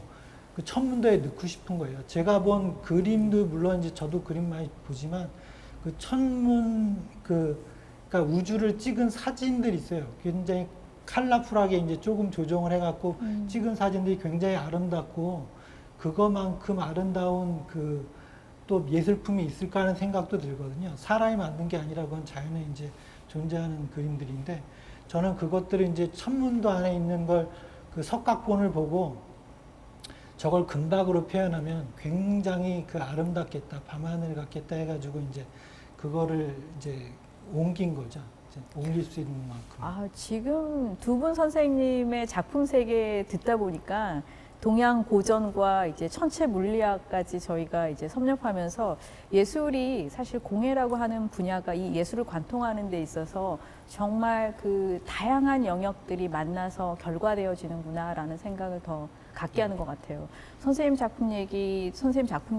그 천문도에 넣고 싶은 거예요. 제가 본 그림도 물론 이제 저도 그림 많이 보지만 그 그러니까 우주를 찍은 사진들이 있어요. 굉장히 컬러풀하게 이제 조금 조정을 해갖고 찍은 사진들이 굉장히 아름답고 그거만큼 아름다운 그 또 예술품이 있을까 하는 생각도 들거든요. 사람이 만든 게 아니라 그건 자연에 이제 존재하는 그림들인데 저는 그것들을 이제 천문도 안에 있는 걸 그 석각본을 보고 저걸 금박으로 표현하면 굉장히 그 아름답겠다, 밤하늘 같겠다 해가지고 이제 그거를 이제 옮긴 거죠. 이제 옮길 수 있는 만큼. 지금 두 분 선생님의 작품 세계 듣다 보니까 동양 고전과 이제 천체 물리학까지 저희가 이제 섭렵하면서 예술이 사실 공예라고 하는 분야가 이 예술을 관통하는 데 있어서 정말 그 다양한 영역들이 만나서 결과되어지는구나라는 생각을 더 갖게 하는 것 같아요. 선생님 작품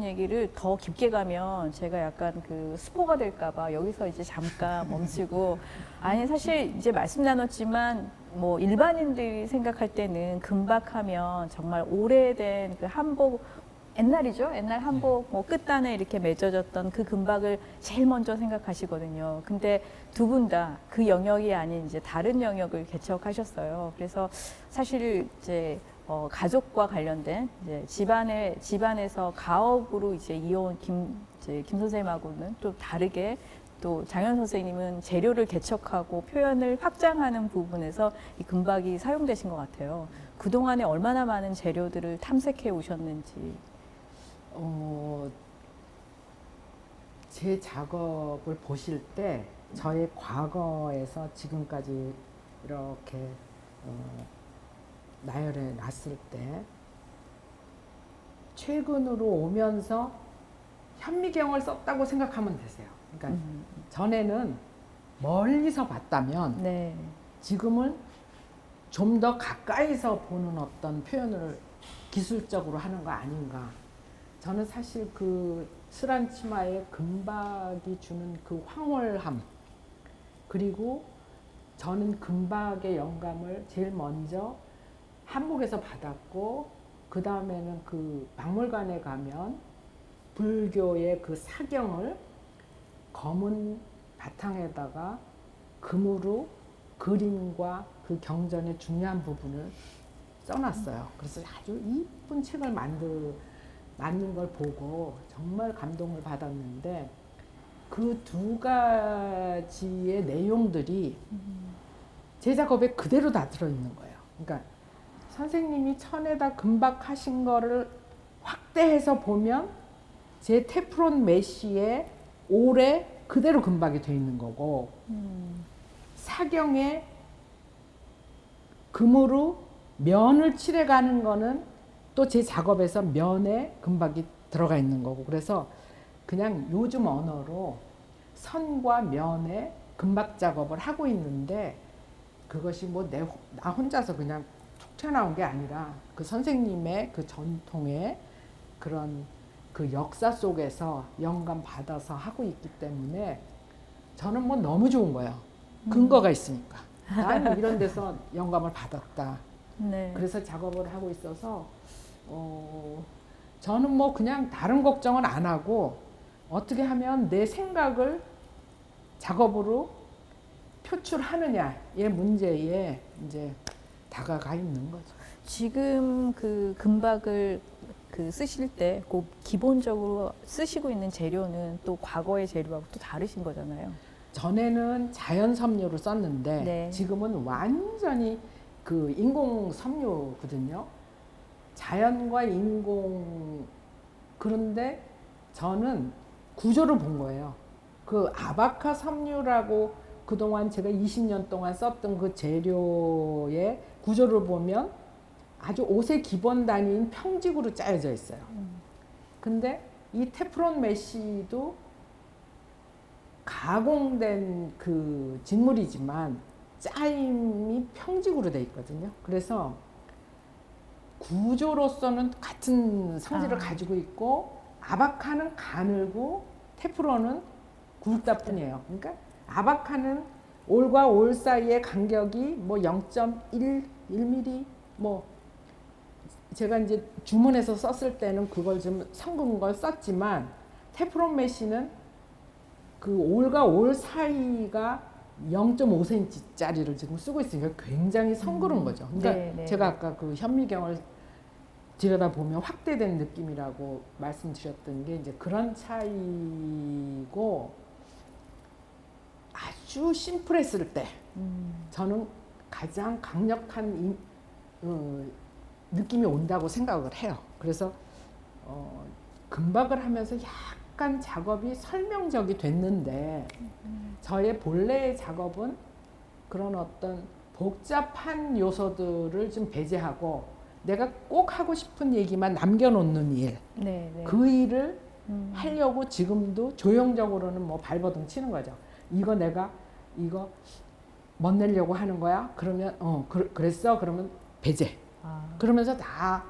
얘기를 더 깊게 가면 제가 약간 그 스포가 될까봐 여기서 이제 잠깐 멈추고, 아니 사실 이제 말씀 나눴지만 뭐 일반인들이 생각할 때는 금박하면 정말 오래된 그 한복, 옛날이죠. 옛날 한복 뭐 끝단에 이렇게 맺어졌던 그 금박을 제일 먼저 생각하시거든요. 근데 두 분 다 그 영역이 아닌 이제 다른 영역을 개척하셨어요. 그래서 사실 이제 가족과 관련된 이제 집안에서 가업으로 이제 이어온 김 선생님하고는 또 다르게, 또 장현 선생님은 재료를 개척하고 표현을 확장하는 부분에서 이 금박이 사용되신 것 같아요. 그동안에 얼마나 많은 재료들을 탐색해 오셨는지. 제 작업을 보실 때 저의 과거에서 지금까지 이렇게 나열해 놨을 때 최근으로 오면서 현미경을 썼다고 생각하면 되세요. 그러니까 전에는 멀리서 봤다면 네. 지금은 좀 더 가까이서 보는 어떤 표현을 기술적으로 하는 거 아닌가. 저는 사실 그 스란 치마에 금박이 주는 그 황홀함, 그리고 저는 금박의 영감을 제일 먼저 한복에서 받았고, 그 다음에는 그 박물관에 가면 불교의 그 사경을 검은 바탕에다가 금으로 그림과 그 경전의 중요한 부분을 써놨어요. 그래서 아주 이쁜 책을 만든 걸 보고 정말 감동을 받았는데, 그 두 가지의 내용들이 제 작업에 그대로 다 들어있는 거예요. 그러니까 선생님이 천에다 금박하신 거를 확대해서 보면 제 테프론 메쉬에 올해 그대로 금박이 돼 있는 거고, 사경에 금으로 면을 칠해가는 거는 또 제 작업에서 면에 금박이 들어가 있는 거고, 그래서 그냥 요즘 언어로 선과 면에 금박 작업을 하고 있는데, 그것이 뭐 나 혼자서 그냥 툭 튀어나온 게 아니라 그 선생님의 그 전통의 그런 그 역사 속에서 영감 받아서 하고 있기 때문에 저는 뭐 너무 좋은 거예요. 근거가 있으니까. 난 이런 데서 영감을 받았다. 네. 그래서 작업을 하고 있어서 저는 뭐 그냥 다른 걱정은 안 하고 어떻게 하면 내 생각을 작업으로 표출하느냐의 문제에 이제 다가가 있는 거죠. 지금 그 금박을 그 쓰실 때 그 기본적으로 쓰시고 있는 재료는 또 과거의 재료하고 또 다르신 거잖아요. 전에는 자연 섬유를 썼는데 네. 지금은 완전히 그 인공 섬유거든요. 자연과 인공. 그런데 저는 구조를 본 거예요. 그 아바카 섬유라고 그동안 제가 20년 동안 썼던 그 재료의 구조를 보면 아주 옷의 기본 단위인 평직으로 짜여져 있어요. 근데 이 테프론 메쉬도 가공된 그 직물이지만 짜임이 평직으로 돼 있거든요. 그래서 구조로서는 같은 성질을 가지고 있고, 아바카는 가늘고 테프론은 굵다 뿐이에요. 그러니까 아바카는 올과 올 사이의 간격이 뭐 0.1mm, 뭐 제가 이제 주문해서 썼을 때는 그걸 좀 섞은 걸 썼지만, 테프론 메쉬는 그 올과 올 사이가 0.5cm짜리를 지금 쓰고 있으니까 굉장히 성그러운 거죠. 그러니까 네. 제가 아까 그 현미경을 들여다보면 확대된 느낌이라고 말씀드렸던 게 이제 그런 차이고, 아주 심플했을 때 저는 가장 강력한 느낌이 온다고 생각을 해요. 그래서 금박을 하면서 약간 작업이 설명적이 됐는데, 저의 본래의 작업은 그런 어떤 복잡한 요소들을 좀 배제하고 내가 꼭 하고 싶은 얘기만 남겨놓는 일, 네, 네. 그 일을 음. 하려고 지금도 조용적으로는 뭐 발버둥 치는 거죠. 이거 내가 이거 멋내려고 하는 거야? 그러면 그랬어? 그러면 배제. 아, 그러면서 다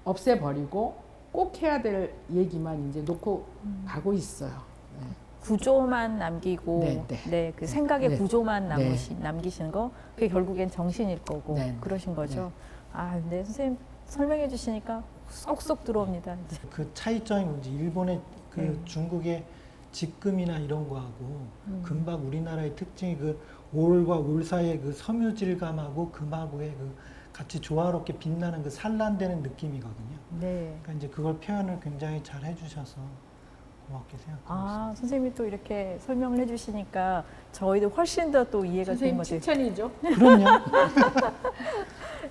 없애버리고 꼭 해야 될 얘기만 이제 놓고 가고 있어요. 네. 구조만 남기고 네, 네. 그 생각의 네. 구조만 네. 남기시는 거 그게 결국엔 정신일 거고 네. 그러신 거죠. 네. 아, 근데 선생님 설명해 주시니까 쏙쏙 들어옵니다. 이제. 그 차이점이 뭔지 일본의 그 네. 중국의 직금이나 이런 거하고 금박 우리나라의 특징이 그 올과 올 사이의 그 섬유질감하고 금하고의 그 같이 조화롭게 빛나는 그 산란되는 느낌이거든요. 네. 그러니까 이제 그걸 표현을 굉장히 잘 해주셔서 고맙게 생각하고 아, 선생님이 또 이렇게 설명을 해주시니까 저희도 훨씬 더 또 이해가 되는 선생님 거죠. 칭찬이죠. 있습니다. 그럼요.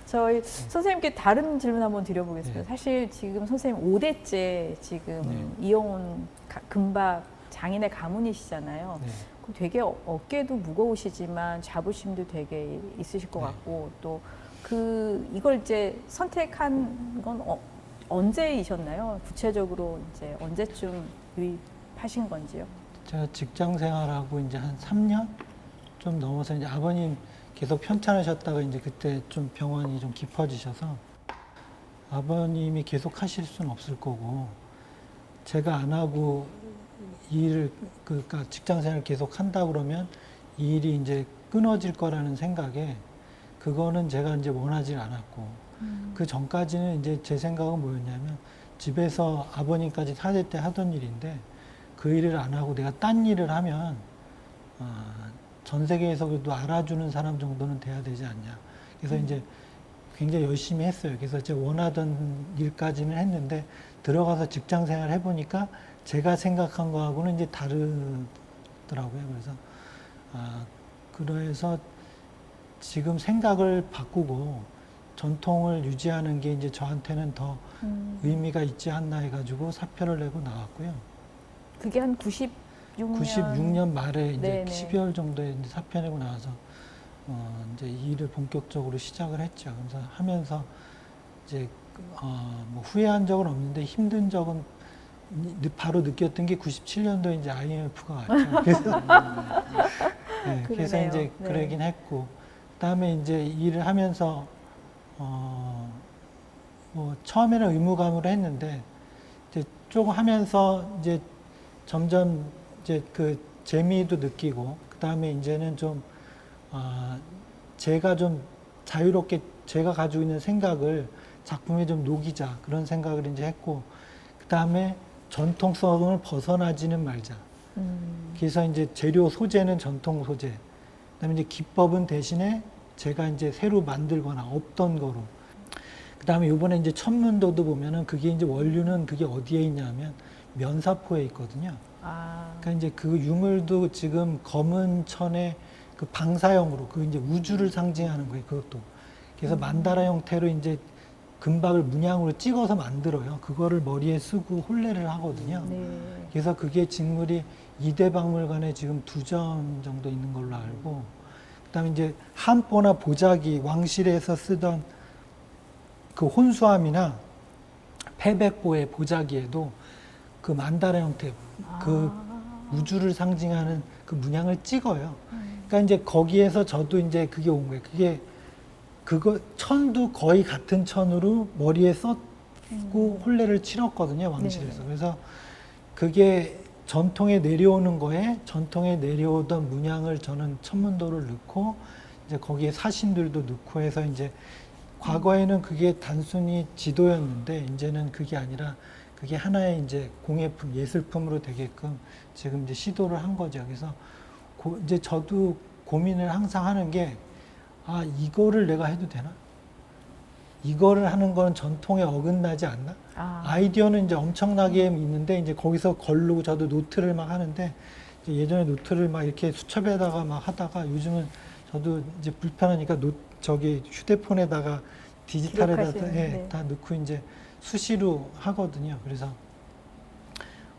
저희 선생님께 다른 질문 한번 드려보겠습니다. 네. 사실 지금 선생님 5대째 지금 네. 이어온 금박 장인의 가문이시잖아요. 네. 그럼 되게 어깨도 무거우시지만 자부심도 되게 있으실 것 네. 같고 또 이걸 이제 선택한 건 언제이셨나요? 구체적으로 이제 언제쯤 유입하신 건지요? 제가 직장 생활하고 이제 한 3년 좀 넘어서 이제 아버님 계속 편찮으셨다가 이제 그때 좀 병원이 좀 깊어지셔서 아버님이 계속 하실 수는 없을 거고 제가 안 하고 이 일을 그러니까 직장 생활을 계속 한다 그러면 이 일이 이제 끊어질 거라는 생각에 그거는 제가 이제 원하지 않았고 그 전까지는 이제 제 생각은 뭐였냐면 집에서 아버님까지 사대 때 하던 일인데 그 일을 안 하고 내가 딴 일을 하면 전 세계에서 그래도 알아주는 사람 정도는 돼야 되지 않냐. 그래서 이제 굉장히 열심히 했어요. 그래서 제가 원하던 일까지는 했는데 들어가서 직장 생활 해보니까 제가 생각한 거하고는 이제 다르더라고요. 그래서 지금 생각을 바꾸고 전통을 유지하는 게 이제 저한테는 더 의미가 있지 않나 해가지고 사표를 내고 나왔고요. 그게 한 96년 96년 말에 이제 네네. 12월 정도에 이제 사표 내고 나와서 이제 이 일을 본격적으로 시작을 했죠. 그래서 하면서 이제 뭐 후회한 적은 없는데 힘든 적은 바로 느꼈던 게 97년도에 이제 IMF가 왔죠. 그래서 네, 그래서 그러네요. 이제 네. 그러긴 했고 그다음에 이제 일을 하면서 뭐 처음에는 의무감으로 했는데 이제 조금 하면서 이제 점점 이제 그 재미도 느끼고 그다음에 이제는 좀 제가 좀 자유롭게 제가 가지고 있는 생각을 작품에 좀 녹이자 그런 생각을 이제 했고 그다음에 전통성을 벗어나지는 말자. 그래서 이제 재료 소재는 전통 소재. 그다음에 이제 기법은 대신에 제가 이제 새로 만들거나 없던 거로. 그다음에 요번에 이제 천문도도 보면은 그게 이제 원류는 그게 어디에 있냐면 면사포에 있거든요. 그러니까 이제 그 유물도 지금 검은 천의 그 방사형으로 그 이제 우주를 상징하는 거예요. 그것도. 그래서 만다라 형태로 이제 금박을 문양으로 찍어서 만들어요. 그거를 머리에 쓰고 혼례를 하거든요. 네. 그래서 그게 직물이 이대박물관에 지금 2점 정도 있는 걸로 알고, 그다음에 이제 한포나 보자기 왕실에서 쓰던 그 혼수함이나 패백보의 보자기에도 그 만다라 형태, 그 우주를 상징하는 그 문양을 찍어요. 그러니까 이제 거기에서 저도 이제 그게 온 거예요. 그거 천도 거의 같은 천으로 머리에 썼고 혼례를 치렀거든요, 왕실에서. 네. 그래서 그게 전통에 내려오는 거에 전통에 내려오던 문양을 저는 천문도를 넣고 이제 거기에 사신들도 넣고 해서 이제 과거에는 그게 단순히 지도였는데 이제는 그게 아니라 그게 하나의 이제 공예품, 예술품으로 되게끔 지금 이제 시도를 한 거죠. 그래서 이제 저도 고민을 항상 하는 게 이거를 내가 해도 되나? 이거를 하는 거는 전통에 어긋나지 않나? 아이디어는 이제 엄청나게 있는데 이제 거기서 걸르고 저도 노트를 막 하는데 이제 예전에 노트를 막 이렇게 수첩에다가 막 하다가 요즘은 저도 이제 불편하니까 저기 휴대폰에다가 디지털에다가 네. 다 넣고 이제 수시로 하거든요. 그래서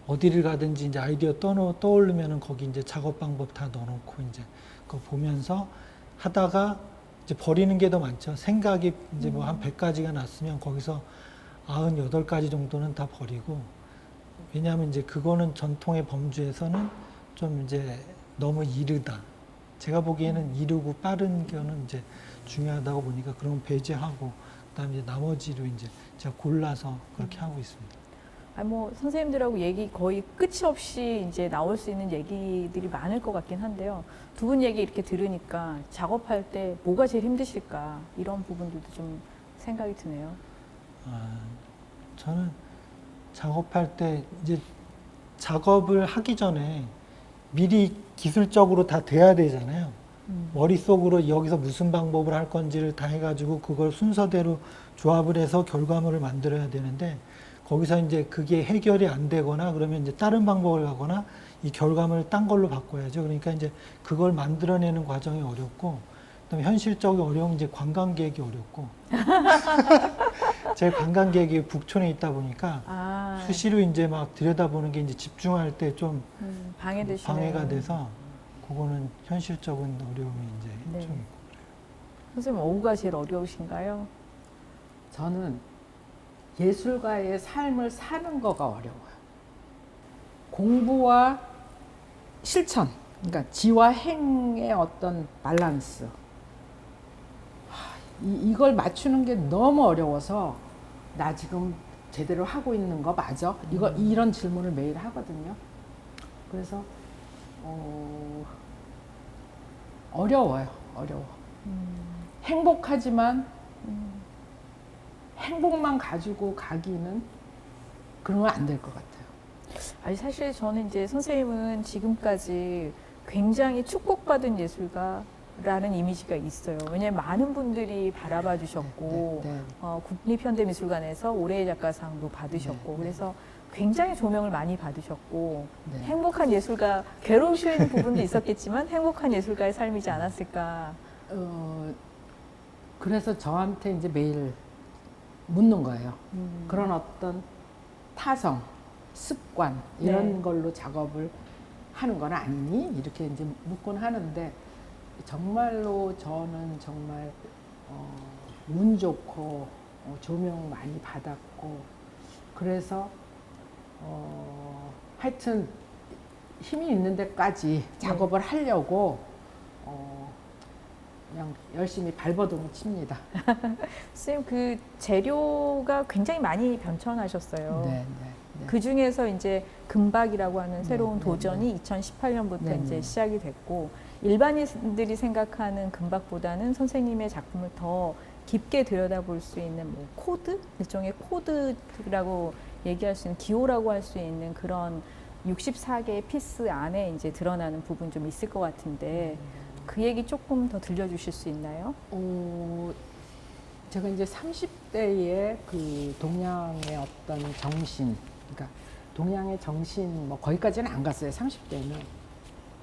어디를 가든지 이제 아이디어 떠오르면은 거기 이제 작업 방법 다 넣어놓고 이제 그거 보면서 하다가 이제 버리는 게 더 많죠. 생각이 이제 뭐 한 100가지가 났으면 거기서 98가지 정도는 다 버리고, 왜냐하면 이제 그거는 전통의 범주에서는 좀 이제 너무 이르다. 제가 보기에는 이르고 빠른 거는 이제 중요하다고 보니까 그런 거 배제하고, 그다음에 이제 나머지로 이제 제가 골라서 그렇게 하고 있습니다. 아니 뭐 선생님들하고 얘기 거의 끝이 없이 이제 나올 수 있는 얘기들이 많을 것 같긴 한데요. 두 분 얘기 이렇게 들으니까 작업할 때 뭐가 제일 힘드실까 이런 부분들도 좀 생각이 드네요. 저는 작업할 때 이제 작업을 하기 전에 미리 기술적으로 다 돼야 되잖아요. 머릿속으로 여기서 무슨 방법을 할 건지를 다 해가지고 그걸 순서대로 조합을 해서 결과물을 만들어야 되는데, 거기서 이제 그게 해결이 안 되거나 그러면 이제 다른 방법을 가거나 이 결과물을 딴 걸로 바꿔야죠. 그러니까 이제 그걸 만들어내는 과정이 어렵고, 그다음에 현실적으로 어려운 이제 관광객이 어렵고. 제 관광객이 북촌에 있다 보니까 수시로 이제 막 들여다보는 게 이제 집중할 때 좀 방해가 돼서 그거는 현실적인 어려움이 이제 네. 좀 있고. 선생님 어우가 제일 어려우신가요? 저는 예술가의 삶을 사는 거가 어려워요. 공부와 실천, 그러니까 지와 행의 어떤 밸런스. 이걸 맞추는 게 너무 어려워서 나 지금 제대로 하고 있는 거 맞아? 이런 질문을 매일 하거든요. 그래서 어려워요. 행복하지만 행복만 가지고 가기는 그런 건 안 될 것 같아요. 아니 사실 저는 이제 선생님은 지금까지 굉장히 축복받은 예술가라는 이미지가 있어요. 왜냐하면 많은 분들이 바라봐 주셨고 네. 국립현대미술관에서 올해의 작가상도 받으셨고 그래서 굉장히 조명을 많이 받으셨고 네. 행복한 예술가, 괴로우신 부분도 있었겠지만 행복한 예술가의 삶이지 않았을까. 그래서 저한테 이제 매일 묻는 거예요. 그런 어떤 타성, 습관 이런 걸로 작업을 하는 건 아니니? 이렇게 이제 묻곤 하는데, 정말로 저는 정말 운 좋고 조명 많이 받았고, 그래서 하여튼 힘이 있는 데까지 작업을 하려고 그냥 열심히 발버둥을 칩니다. 선생님 그 재료가 굉장히 많이 변천하셨어요. 네. 그 중에서 이제 금박이라고 하는 새로운 네, 도전이 2018년부터 네, 이제 네. 시작이 됐고, 일반인들이 생각하는 금박보다는 선생님의 작품을 더 깊게 들여다볼 수 있는 뭐 코드? 일종의 코드라고 얘기할 수 있는, 기호라고 할 수 있는 그런 64개의 피스 안에 이제 드러나는 부분이 좀 있을 것 같은데 그 얘기 조금 더 들려주실 수 있나요? 제가 이제 30대에 그 동양의 어떤 정신, 그러니까 동양의 정신 뭐 거기까지는 안 갔어요. 30대는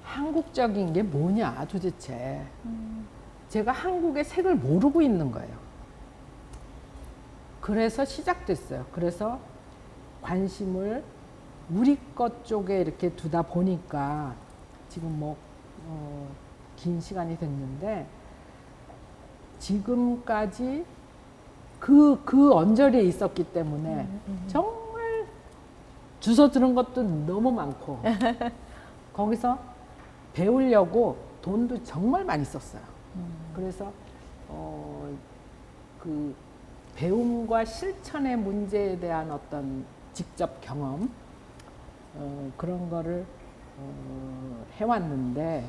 한국적인 게 뭐냐 도대체. 제가 한국의 색을 모르고 있는 거예요. 그래서 시작됐어요. 그래서 관심을 우리 것 쪽에 이렇게 두다 보니까 지금 뭐 긴 시간이 됐는데, 지금까지 그 언저리에 있었기 때문에 정말 주워 들은 것도 너무 많고 거기서 배우려고 돈도 정말 많이 썼어요. 그래서 그 배움과 실천의 문제에 대한 어떤 직접 경험 그런 거를 해왔는데,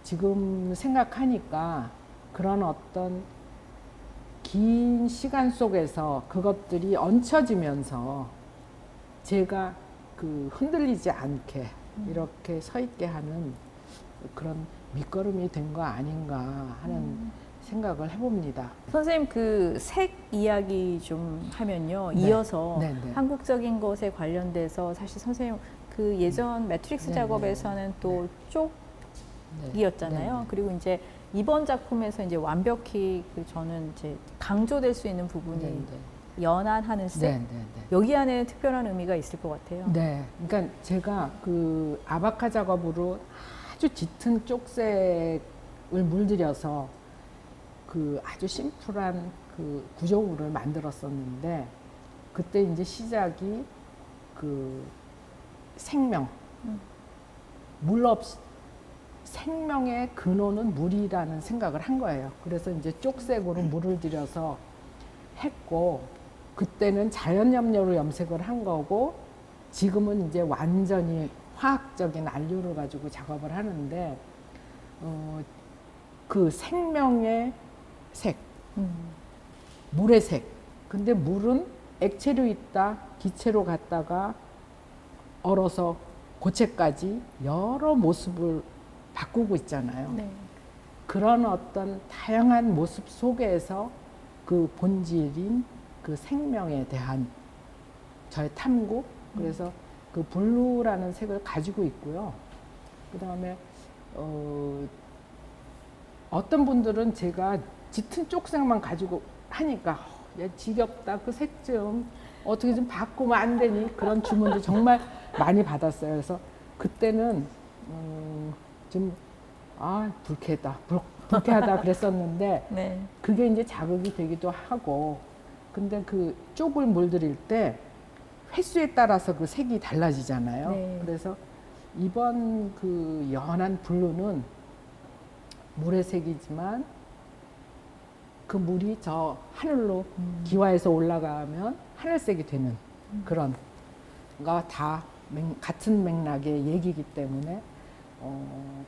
지금 생각하니까 그런 어떤 긴 시간 속에서 그것들이 얹혀지면서 제가 그 흔들리지 않게 이렇게 서 있게 하는 그런 밑거름이 된 거 아닌가 하는 생각을 해봅니다. 선생님 그 색 이야기 좀 하면요. 네. 이어서 네. 한국적인 것에 관련돼서 사실 선생님 그 예전 매트릭스 네. 작업에서는 또 쪽이었잖아요. 네. 그리고 이제 이번 작품에서 이제 완벽히 그 저는 이제 강조될 수 있는 부분이 연한 하늘색. 여기 안에 특별한 의미가 있을 것 같아요. 네. 그러니까 제가 그 아바카 작업으로 아주 짙은 쪽색을 물들여서 그 아주 심플한 그 구조물을 만들었었는데 그때 이제 시작이 그 생명, 물 없이 생명의 근원은 물이라는 생각을 한 거예요. 그래서 이제 쪽색으로 물을 들여서 했고 그때는 자연염료로 염색을 한 거고 지금은 이제 완전히 화학적인 안료를 가지고 작업을 하는데 그 생명의 색, 물의 색. 근데 물은 액체로 있다 기체로 갔다가 얼어서 고체까지 여러 모습을 바꾸고 있잖아요. 네. 그런 어떤 다양한 모습 속에서 그 본질인 그 생명에 대한 저의 탐구, 그래서 그 블루라는 색을 가지고 있고요. 그 다음에 어떤 분들은 제가 짙은 쪽색만 가지고 하니까 야, 지겹다, 그 색 좀 어떻게 좀 바꾸면 안 되니? 그런 주문도 정말 많이 받았어요. 그래서 그때는 좀 불쾌하다 그랬었는데 네. 그게 이제 자극이 되기도 하고, 근데 그 쪽을 물들일 때 횟수에 따라서 그 색이 달라지잖아요. 네. 그래서 이번 그 연한 블루는 물의 색이지만 그 물이 저 하늘로 기와에서 올라가면 하늘색이 되는 그런 거 다 같은 맥락의 얘기이기 때문에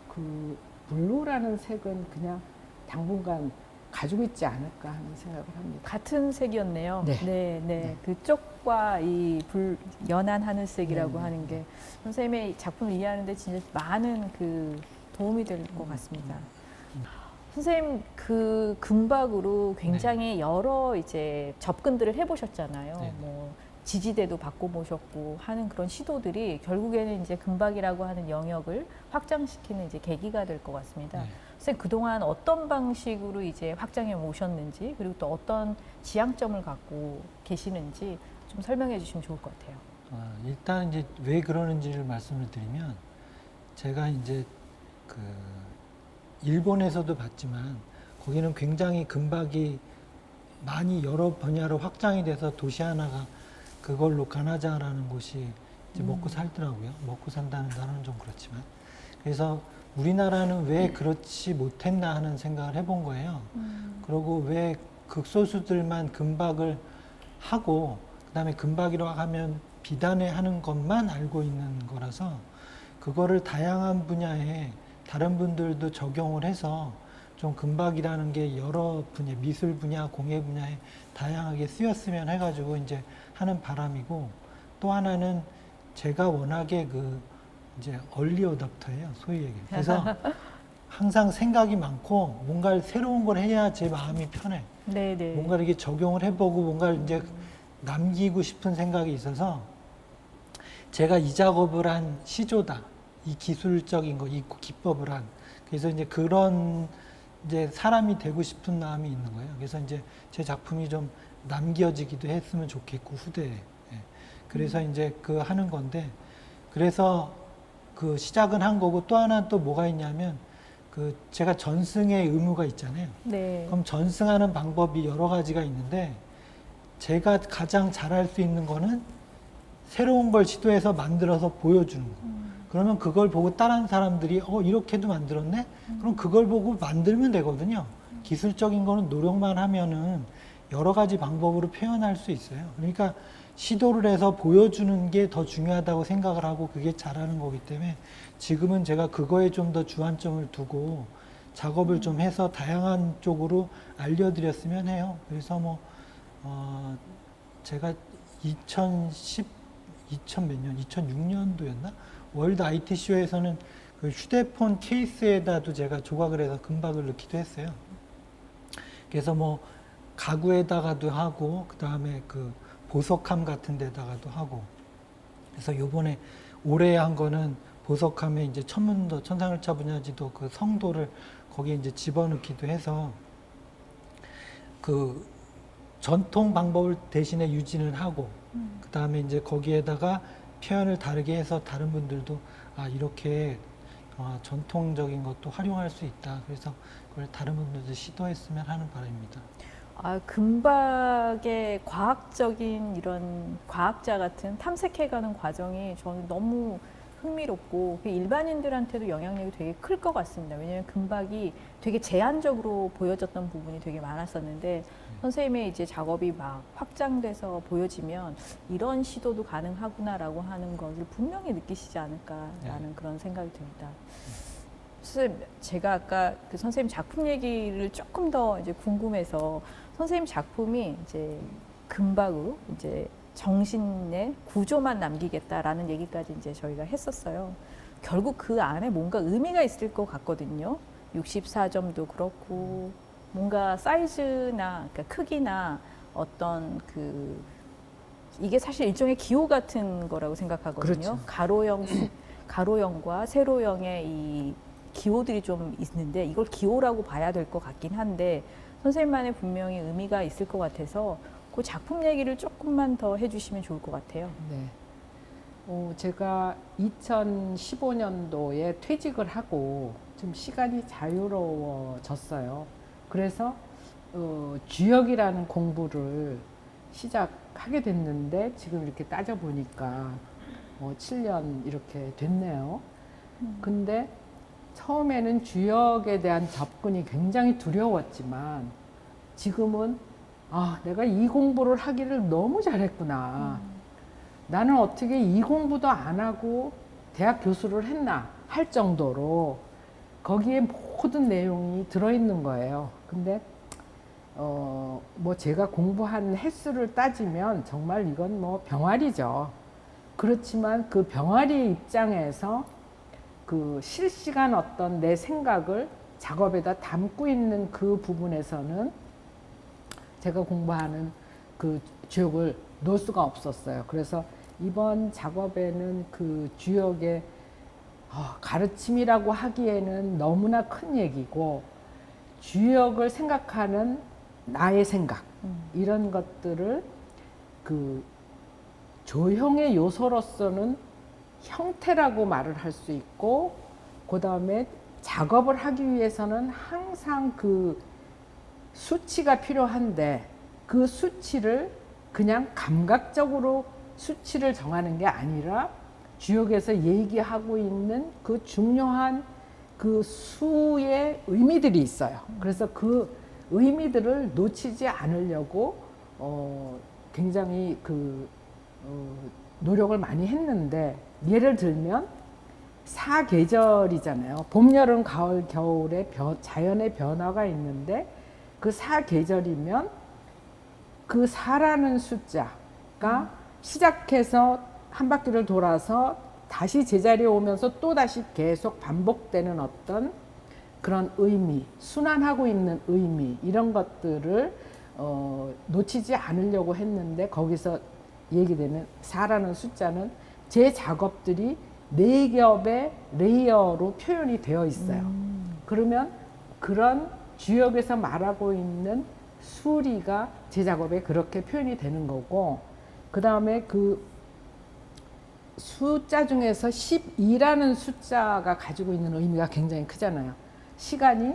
그 블루라는 색은 그냥 당분간 가지고 있지 않을까 하는 생각을 합니다. 같은 색이었네요. 네. 네, 네. 그 쪽과 이 연한 하늘색이라고 하는 게 선생님의 작품을 이해하는데 진짜 많은 그 도움이 될 것 같습니다. 선생님 그 금박으로 굉장히 여러 이제 접근들을 해보셨잖아요. 네. 뭐 지지대도 바꿔보셨고 하는 그런 시도들이 결국에는 이제 금박이라고 하는 영역을 확장시키는 이제 계기가 될 것 같습니다. 네. 선생님 그동안 어떤 방식으로 이제 확장해 오셨는지 그리고 또 어떤 지향점을 갖고 계시는지 좀 설명해 주시면 좋을 것 같아요. 일단 이제 왜 그러는지를 말씀을 드리면 제가 이제 그 일본에서도 봤지만 거기는 굉장히 금박이 많이 여러 분야로 확장이 돼서 도시 하나가 그걸로 가나자라는 곳이 이제 먹고 살더라고요. 먹고 산다는 단어는 좀 그렇지만. 그래서 우리나라는 왜 그렇지 못했나 하는 생각을 해본 거예요. 그리고 왜 극소수들만 금박을 하고 그다음에 금박이라고 하면 비단에 하는 것만 알고 있는 거라서 그거를 다양한 분야에 다른 분들도 적용을 해서 좀 금박이라는 게 여러 분야, 미술 분야, 공예 분야에 다양하게 쓰였으면 해가지고 이제 하는 바람이고, 또 하나는 제가 워낙에 그 이제 얼리 어답터예요, 소위 얘기해. 그래서 항상 생각이 많고 뭔가를 새로운 걸 해야 제 마음이 편해. 네네. 뭔가 이렇게 적용을 해보고 뭔가를 이제 남기고 싶은 생각이 있어서 제가 이 작업을 한 시조다. 이 기술적인 거, 이 기법을 한. 그래서 이제 그런 이제 사람이 되고 싶은 마음이 있는 거예요. 그래서 이제 제 작품이 좀 남겨지기도 했으면 좋겠고, 후대에. 예. 그래서 이제 그 하는 건데, 그래서 그 시작은 한 거고, 또 하나 또 뭐가 있냐면, 그 제가 전승의 의무가 있잖아요. 네. 그럼 전승하는 방법이 여러 가지가 있는데, 제가 가장 잘할 수 있는 거는 새로운 걸 시도해서 만들어서 보여주는 거. 그러면 그걸 보고 다른 사람들이 이렇게도 만들었네? 그럼 그걸 보고 만들면 되거든요. 기술적인 거는 노력만 하면은 여러 가지 방법으로 표현할 수 있어요. 그러니까 시도를 해서 보여주는 게 더 중요하다고 생각을 하고 그게 잘하는 거기 때문에 지금은 제가 그거에 좀 더 주안점을 두고 작업을 좀 해서 다양한 쪽으로 알려드렸으면 해요. 그래서 제가 2006년도였나? 월드 IT 쇼에서는 그 휴대폰 케이스에다도 제가 조각을 해서 금박을 넣기도 했어요. 그래서 가구에다가도 하고, 그 다음에 그 보석함 같은 데다가도 하고. 그래서 요번에 올해 한 거는 보석함에 이제 천문도, 천상열차 분야지도 그 성도를 거기에 이제 집어넣기도 해서 그 전통 방법을 대신에 유지는 하고, 그 다음에 이제 거기에다가 표현을 다르게 해서 다른 분들도 이렇게 전통적인 것도 활용할 수 있다. 그래서 그걸 다른 분들도 시도했으면 하는 바람입니다. 금박의 과학적인 이런 과학자 같은 탐색해가는 과정이 저는 너무 흥미롭고 일반인들한테도 영향력이 되게 클 것 같습니다. 왜냐하면 금박이 되게 제한적으로 보여졌던 부분이 되게 많았었는데 선생님의 이제 작업이 막 확장돼서 보여지면 이런 시도도 가능하구나라고 하는 것을 분명히 느끼시지 않을까라는 그런 생각이 듭니다. 선생님, 제가 아까 그 선생님 작품 얘기를 조금 더 이제 궁금해서 선생님 작품이 이제 금박으로 이제 정신의 구조만 남기겠다라는 얘기까지 이제 저희가 했었어요. 결국 그 안에 뭔가 의미가 있을 것 같거든요. 64점도 그렇고 뭔가 사이즈나 그러니까 크기나 어떤 그 이게 사실 일종의 기호 같은 거라고 생각하거든요. 그렇죠. 가로형과 세로형의 이 기호들이 좀 있는데 이걸 기호라고 봐야 될 것 같긴 한데 선생님만의 분명히 의미가 있을 것 같아서 그 작품 얘기를 조금만 더 해주시면 좋을 것 같아요. 네. 제가 2015년도에 퇴직을 하고 좀 시간이 자유로워졌어요. 그래서 주역이라는 공부를 시작하게 됐는데 지금 이렇게 따져보니까 7년 이렇게 됐네요. 근데 처음에는 주역에 대한 접근이 굉장히 두려웠지만 지금은 내가 이 공부를 하기를 너무 잘했구나. 나는 어떻게 이 공부도 안 하고 대학 교수를 했나 할 정도로 거기에 모든 내용이 들어있는 거예요. 근데 뭐 제가 공부한 횟수를 따지면 정말 이건 뭐 병아리죠. 그렇지만 그 병아리 입장에서 그 실시간 어떤 내 생각을 작업에다 담고 있는 그 부분에서는 제가 공부하는 그 주역을 놓을 수가 없었어요. 그래서 이번 작업에는 그 주역의 가르침이라고 하기에는 너무나 큰 얘기고 주역을 생각하는 나의 생각 이런 것들을 그 조형의 요소로서는 형태라고 말을 할 수 있고 그 다음에 작업을 하기 위해서는 항상 그 수치가 필요한데 그 수치를 그냥 감각적으로 수치를 정하는 게 아니라 주역에서 얘기하고 있는 그 중요한 그 수의 의미들이 있어요. 그래서 그 의미들을 놓치지 않으려고 굉장히 노력을 많이 했는데 예를 들면 사계절이잖아요. 봄, 여름, 가을, 겨울에 자연의 변화가 있는데 그 사계절이면 그 4라는 숫자가 시작해서 한 바퀴를 돌아서 다시 제자리에 오면서 또 다시 계속 반복되는 어떤 그런 의미, 순환하고 있는 의미 이런 것들을 놓치지 않으려고 했는데 거기서 얘기되는 4라는 숫자는 제 작업들이 4겹의 레이어로 표현이 되어 있어요. 그러면 그런 주역에서 말하고 있는 수리가 제 작업에 그렇게 표현이 되는 거고 그 다음에 그 숫자 중에서 12라는 숫자가 가지고 있는 의미가 굉장히 크잖아요. 시간이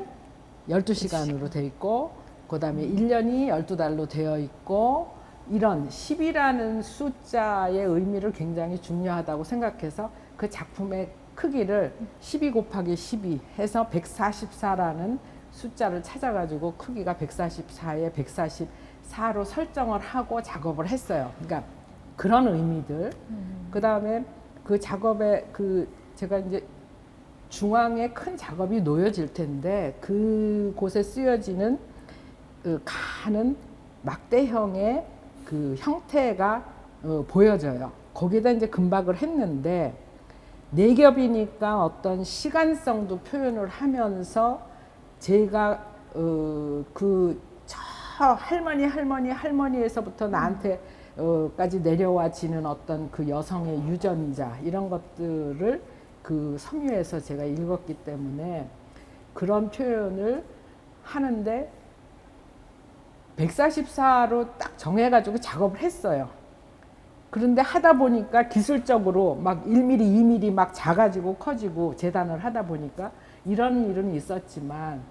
12시간으로 되어 있고 그 다음에 1년이 12달로 되어 있고 이런 10이라는 숫자의 의미를 굉장히 중요하다고 생각해서 그 작품의 크기를 12 곱하기 12 해서 144라는 숫자를 찾아가지고 크기가 144에 144로 설정을 하고 작업을 했어요. 그러니까 그런 의미들. 그 다음에 그 작업에 제가 이제 중앙에 큰 작업이 놓여질 텐데 그곳에 쓰여지는 가는 막대형의 그 형태가 보여져요. 거기에다 이제 금박을 했는데 4겹이니까 어떤 시간성도 표현을 하면서 제가 저 할머니에서부터 나한테 까지 내려와지는 어떤 그 여성의 유전자 이런 것들을 그 섬유에서 제가 읽었기 때문에 그런 표현을 하는데 144로 딱 정해가지고 작업을 했어요. 그런데 하다 보니까 기술적으로 막 1mm, 2mm 막 작아지고 커지고 재단을 하다 보니까 이런 일은 있었지만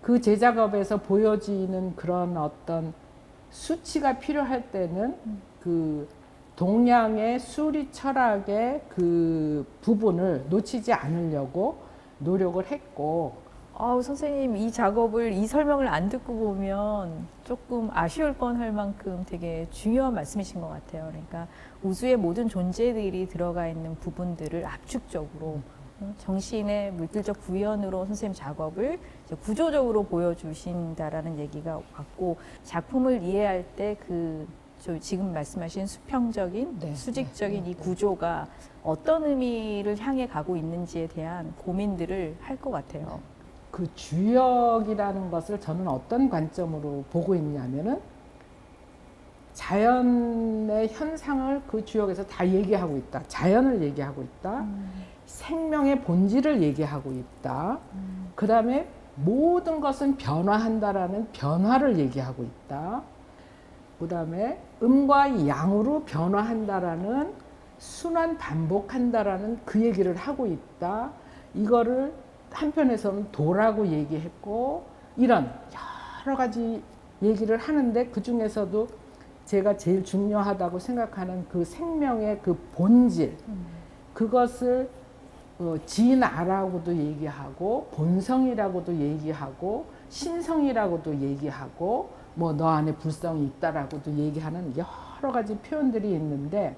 그 제작업에서 보여지는 그런 어떤 수치가 필요할 때는 그 동양의 수리 철학의 그 부분을 놓치지 않으려고 노력을 했고 아우, 선생님, 이 작업을, 이 설명을 안 듣고 보면 조금 아쉬울 뻔할 만큼 되게 중요한 말씀이신 것 같아요. 그러니까 우주의 모든 존재들이 들어가 있는 부분들을 압축적으로 정신의 물질적 구현으로 선생님 작업을 이제 구조적으로 보여주신다라는 얘기가 같고, 작품을 이해할 때 지금 말씀하신 수평적인, 네, 수직적인 네, 이 구조가 어떤 의미를 향해 가고 있는지에 대한 고민들을 할 것 같아요. 그 주역이라는 것을 저는 어떤 관점으로 보고 있냐면은 자연의 현상을 그 주역에서 다 얘기하고 있다. 자연을 얘기하고 있다. 생명의 본질을 얘기하고 있다. 그 다음에 모든 것은 변화한다라는 변화를 얘기하고 있다. 그 다음에 음과 양으로 변화한다라는 순환 반복한다라는 그 얘기를 하고 있다. 이거를 한편에서는 도라고 얘기했고 이런 여러 가지 얘기를 하는데 그 중에서도 제가 제일 중요하다고 생각하는 그 생명의 그 본질 그것을 진아라고도 얘기하고 본성이라고도 얘기하고 신성이라고도 얘기하고 뭐 너 안에 불성이 있다라고도 얘기하는 여러 가지 표현들이 있는데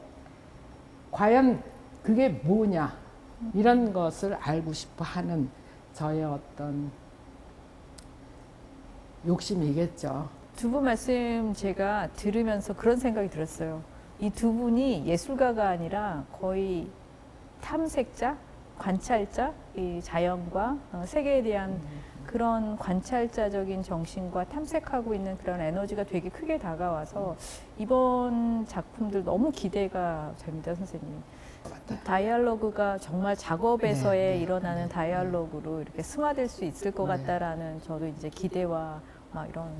과연 그게 뭐냐 이런 것을 알고 싶어 하는 저의 어떤 욕심이겠죠. 두 분 말씀 제가 들으면서 그런 생각이 들었어요. 이 두 분이 예술가가 아니라 거의 탐색자, 관찰자, 이 자연과 세계에 대한 그런 관찰자적인 정신과 탐색하고 있는 그런 에너지가 되게 크게 다가와서 이번 작품들 너무 기대가 됩니다, 선생님. 다이얼로그가 정말 작업에서의 네, 네, 일어나는 네, 다이얼로그로 이렇게 승화될 수 있을 것 네. 같다라는 저도 이제 기대와 막 이런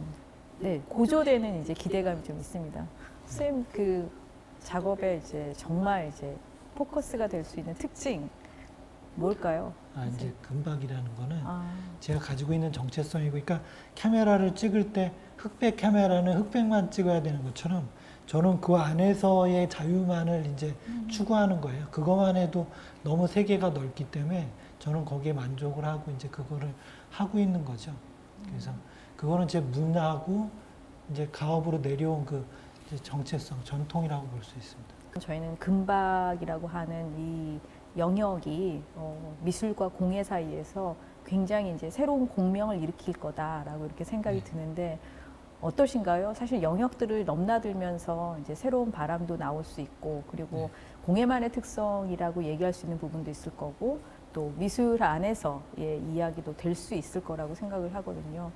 고조되는 이제 기대감이 좀 있습니다. 선생님 그 작업에 이제 정말 이제 포커스가 될 수 있는 특징 뭘까요? 이제 금박이라는 거는 아, 제가 가지고 있는 정체성이고, 그러니까 카메라를 찍을 때 흑백 카메라는 흑백만 찍어야 되는 것처럼 저는 그 안에서의 자유만을 이제 추구하는 거예요. 그것만 해도 너무 세계가 넓기 때문에 저는 거기에 만족을 하고 이제 그거를 하고 있는 거죠. 그래서 그거는 제 문화고 이제 가업으로 내려온 그 이제 정체성, 전통이라고 볼 수 있습니다. 저희는 금박이라고 하는 이 영역이 미술과 공예 사이에서 굉장히 이제 새로운 공명을 일으킬 거다라고 이렇게 생각이 네. 드는데 어떠신가요? 사실 영역들을 넘나들면서 이제 새로운 바람도 나올 수 있고 그리고 네. 공예만의 특성이라고 얘기할 수 있는 부분도 있을 거고 또 미술 안에서의 이야기도 될 수 있을 거라고 생각을 하거든요.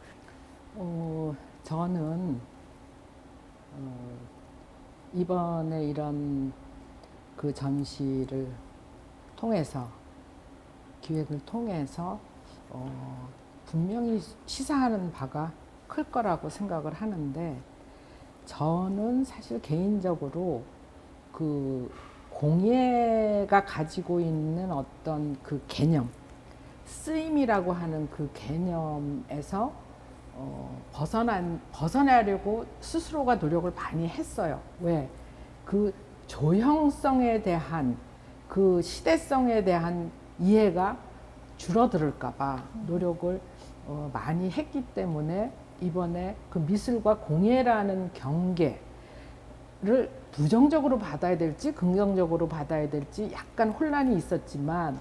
저는 이번에 이런 그 전시를 통해서 기획을 통해서 분명히 시사하는 바가 클 거라고 생각을 하는데 저는 사실 개인적으로 그 공예가 가지고 있는 어떤 그 개념 쓰임이라고 하는 그 개념에서 벗어나려고 스스로가 노력을 많이 했어요. 왜? 그 조형성에 대한 그 시대성에 대한 이해가 줄어들을까봐 노력을 많이 했기 때문에 이번에 그 미술과 공예라는 경계를 부정적으로 받아야 될지 긍정적으로 받아야 될지 약간 혼란이 있었지만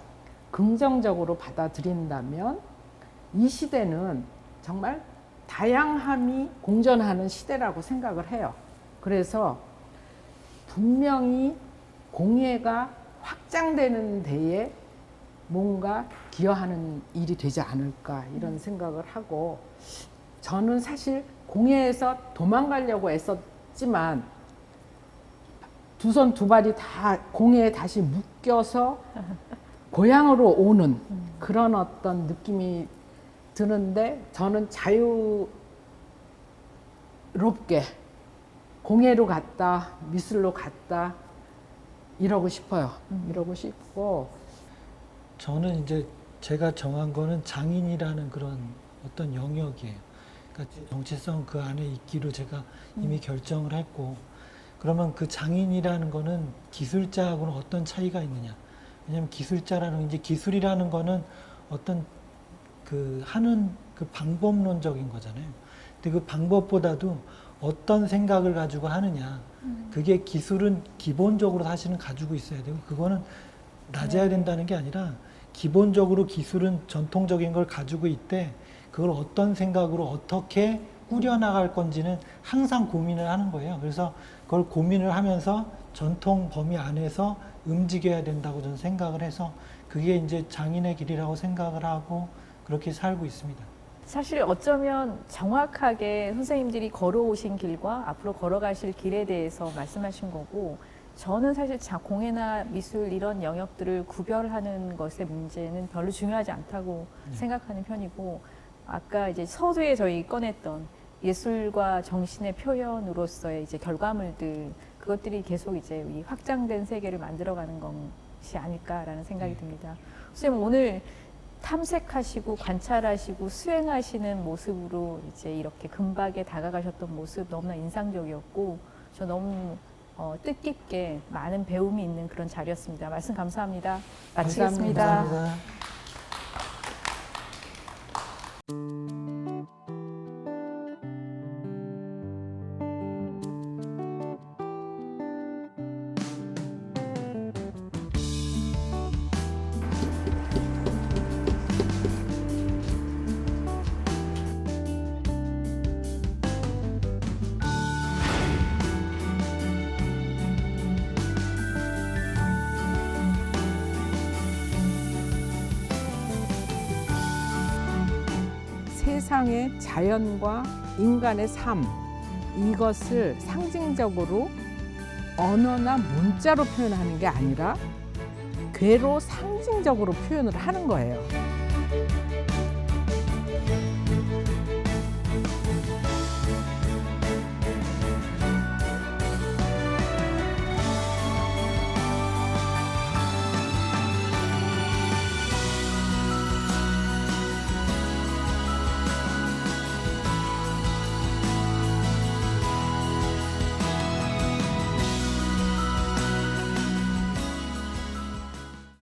긍정적으로 받아들인다면 이 시대는 정말 다양함이 공존하는 시대라고 생각을 해요. 그래서 분명히 공예가 확장되는 데에 뭔가 기여하는 일이 되지 않을까 이런 생각을 하고 저는 사실 공예에서 도망가려고 애썼지만 두 손 두 발이 다 공예에 다시 묶여서 고향으로 오는 그런 어떤 느낌이 드는데 저는 자유롭게 공예로 갔다 미술로 갔다 이러고 싶어요. 이러고 싶고 저는 이제 제가 정한 거는 장인이라는 그런 어떤 영역이에요. 그러니까 정체성 그 안에 있기로 제가 이미 결정을 했고, 그러면 그 장인이라는 거는 기술자하고는 어떤 차이가 있느냐? 왜냐하면 기술자라는 이제 기술이라는 거는 어떤 그 하는 그 방법론적인 거잖아요. 근데 그 방법보다도 어떤 생각을 가지고 하느냐. 그게 기술은 기본적으로 사실은 가지고 있어야 되고, 그거는 낮아야 된다는 게 아니라 기본적으로 기술은 전통적인 걸 가지고 있대. 그걸 어떤 생각으로 어떻게 꾸려나갈 건지는 항상 고민을 하는 거예요. 그래서 그걸 고민을 하면서 전통 범위 안에서 움직여야 된다고 저는 생각을 해서 그게 이제 장인의 길이라고 생각을 하고 그렇게 살고 있습니다. 사실 어쩌면 정확하게 선생님들이 걸어오신 길과 앞으로 걸어가실 길에 대해서 말씀하신 거고, 저는 사실 공예나 미술 이런 영역들을 구별하는 것의 문제는 별로 중요하지 않다고 생각하는 편이고, 아까 이제 서두에 저희 꺼냈던 예술과 정신의 표현으로서의 이제 결과물들, 그것들이 계속 이제 이 확장된 세계를 만들어가는 것이 아닐까라는 생각이 듭니다. 선생님 오늘 탐색하시고 관찰하시고 수행하시는 모습으로 이제 이렇게 금박에 다가가셨던 모습 너무나 인상적이었고, 저 너무 뜻깊게 많은 배움이 있는 그런 자리였습니다. 말씀 감사합니다. 마치겠습니다. 감사합니다. 세상의 자연과 인간의 삶, 이것을 상징적으로 언어나 문자로 표현하는 게 아니라 괴로 상징적으로 표현을 하는 거예요.